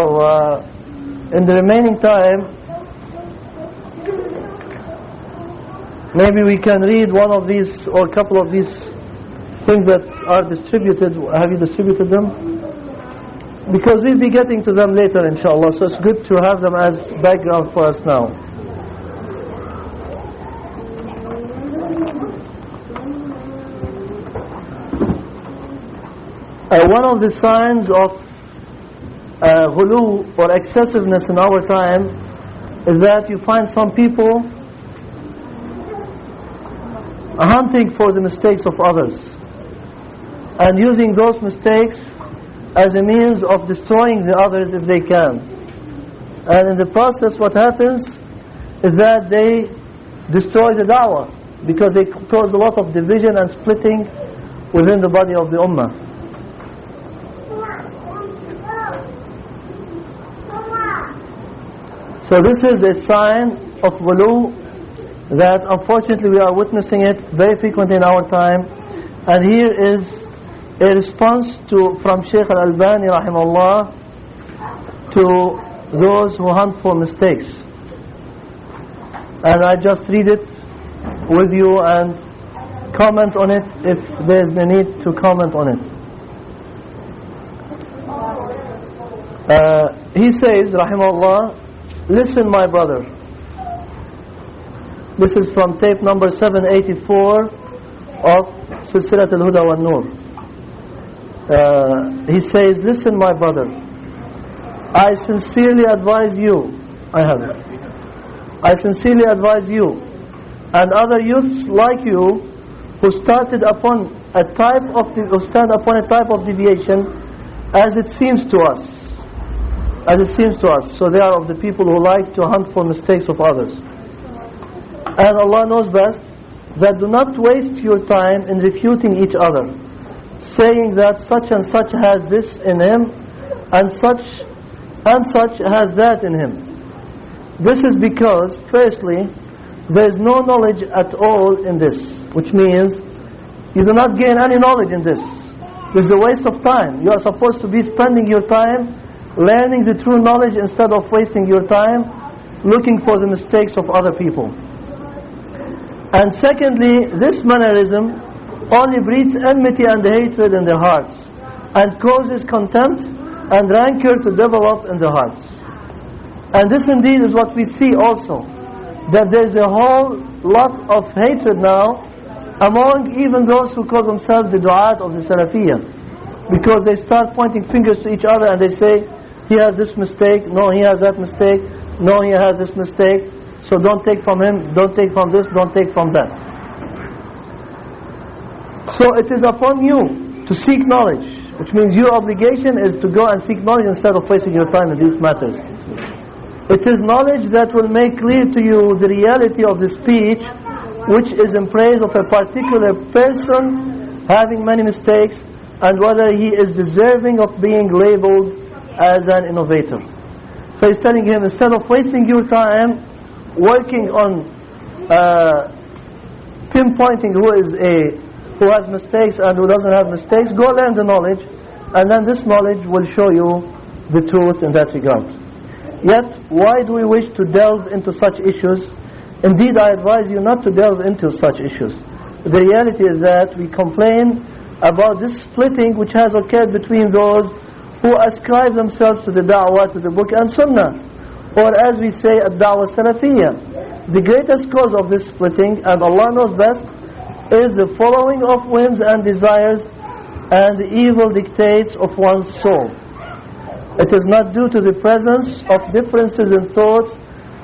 in the remaining time, maybe we can read one of these or a couple of these things that are distributed. Have you distributed them? Because we'll be getting to them later, inshallah. So it's good to have them as background for us now. One of the signs of ghulu or excessiveness in our time is that you find some people hunting for the mistakes of others and using those mistakes as a means of destroying the others if they can. And in the process what happens is that they destroy the da'wah, because they cause a lot of division and splitting within the body of the ummah. So this is a sign of ghulu that unfortunately we are witnessing it very frequently in our time. And here is a response from Shaykh al-Albani rahimahullah to those who hunt for mistakes. And I just read it with you and comment on it if there is the need to comment on it. He says rahimahullah, listen my brother. This is from tape number 784 of Silsilat al-Huda wa Nur. He says, listen my brother, I sincerely advise you, I sincerely advise you and other youths like you who stand upon a type of deviation as it seems to us. So they are of the people who like to hunt for mistakes of others. And Allah knows best that do not waste your time in refuting each other, saying that such and such has this in him and such has that in him. This is because, firstly, there is no knowledge at all in this, which means you do not gain any knowledge in this. This is a waste of time. You are supposed to be spending your time learning the true knowledge instead of wasting your time looking for the mistakes of other people. And secondly, this mannerism only breeds enmity and hatred in their hearts and causes contempt and rancor to develop in the hearts. And this indeed is what we see also, that there is a whole lot of hatred now among even those who call themselves the du'at of the Salafiyyah, because they start pointing fingers to each other and they say, he has this mistake, no, he has that mistake, no, he has this mistake, so don't take from him, don't take from this, don't take from that. So it is upon you to seek knowledge, which means your obligation is to go and seek knowledge instead of wasting your time in these matters. It is knowledge that will make clear to you the reality of the speech which is in praise of a particular person having many mistakes and whether he is deserving of being labeled as an innovator. So he's telling him, instead of wasting your time working on pinpointing who has mistakes and who doesn't have mistakes, go learn the knowledge, and then this knowledge will show you the truth in that regard. Yet, why do we wish to delve into such issues? Indeed, I advise you not to delve into such issues. The reality is that we complain about this splitting which has occurred between those who ascribe themselves to the da'wah, to the book and sunnah, or as we say, ad-da'wah salafiyyah. The greatest cause of this splitting, and Allah knows best, is the following of whims and desires and the evil dictates of one's soul. It is not due to the presence of differences in thoughts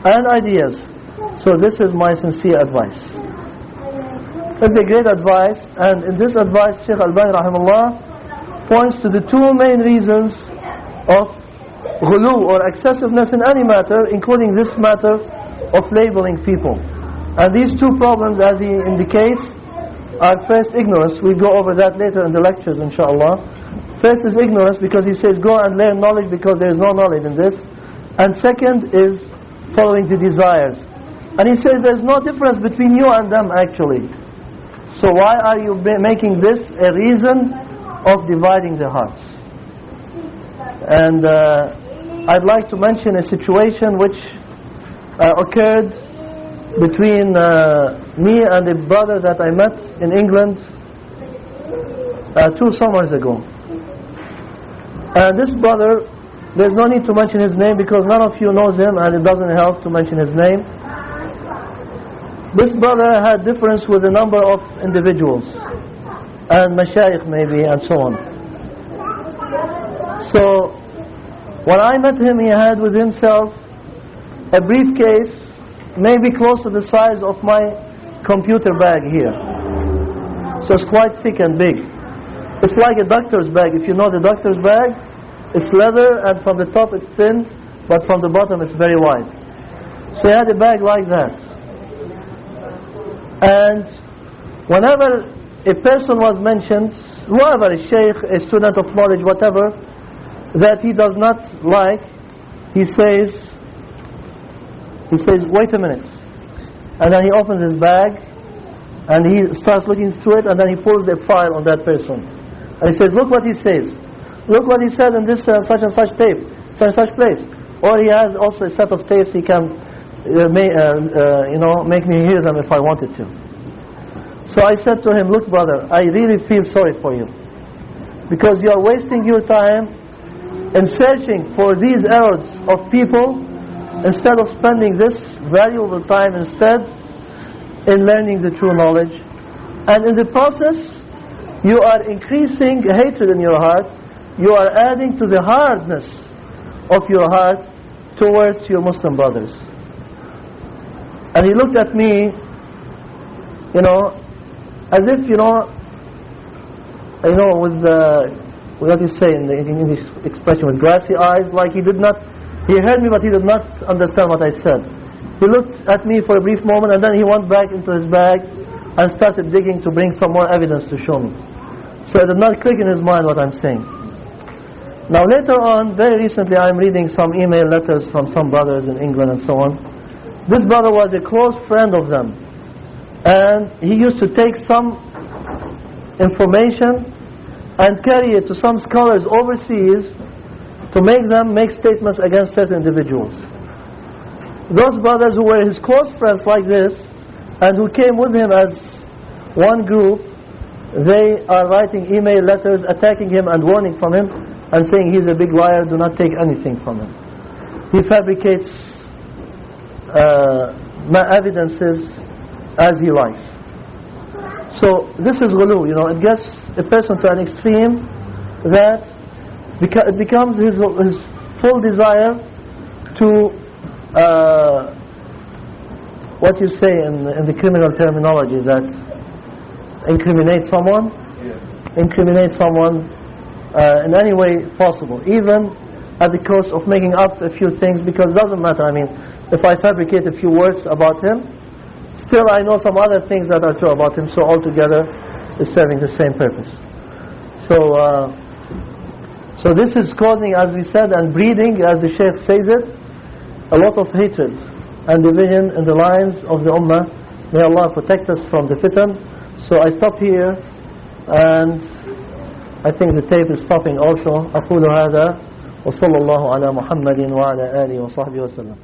and ideas. So this is my sincere advice. It's a great advice, and in this advice Shaykh Al-Bani rahimahullah points to the two main reasons of ghulu or excessiveness in any matter, including this matter of labeling people. And these two problems, as he indicates, are first ignorance. We'll go over that later in the lectures inshallah. First is ignorance, because he says go and learn knowledge because there is no knowledge in this. And second is following the desires. And he says there's no difference between you and them actually. So why are you making this a reason of dividing the hearts? And I'd like to mention a situation which occurred between me and a brother that I met in England 2 summers ago. And this brother, there's no need to mention his name because none of you knows him, and it doesn't help to mention his name. This brother had difference with a number of individuals and mashayikh maybe and so on. So when I met him, he had with himself a briefcase maybe close to the size of my computer bag here. So it's quite thick and big. It's like a doctor's bag. If you know the doctor's bag, it's leather and from the top it's thin, but from the bottom it's very wide. So he had a bag like that. And whenever a person was mentioned, whoever, a sheikh, a student of knowledge, whatever, that he does not like, he says, wait a minute. And then he opens his bag and he starts looking through it, and then he pulls a file on that person. And he says, look what he says. Look what he said in this such and such tape, such and such place. Or he has also a set of tapes he can make me hear them if I wanted to. So I said to him, look brother, I really feel sorry for you, because you are wasting your time in searching for these errors of people instead of spending this valuable time instead in learning the true knowledge. And in the process you are increasing hatred in your heart. You are adding to the hardness of your heart towards your Muslim brothers. And he looked at me, as if, with what you say in the English expression, with glassy eyes, like he heard me but he did not understand what I said. He looked at me for a brief moment and then he went back into his bag and started digging to bring some more evidence to show me. So it did not click in his mind what I'm saying. Now later on, very recently, I'm reading some email letters from some brothers in England and so on. This brother was a close friend of them, and he used to take some information and carry it to some scholars overseas to make them make statements against certain individuals. Those brothers who were his close friends like this, and who came with him as one group, they are writing email letters attacking him and warning from him and saying he's a big liar, do not take anything from him. He fabricates evidences as he likes. So this is ghulu, it gets a person to an extreme that it becomes his full desire to what you say in the criminal terminology, that incriminate someone in any way possible, even at the cost of making up a few things, because it doesn't matter. I mean, if I fabricate a few words about him, still I know some other things that are true about him, so altogether it's serving the same purpose. So this is causing, as we said, and breeding, as the Shaykh says it, a lot of hatred and division in the lines of the Ummah. May Allah protect us from the fitan. So I stop here, and I think the tape is stopping also. أقول هذا وصلى الله على محمد وعلى آله وصحبه وسلم.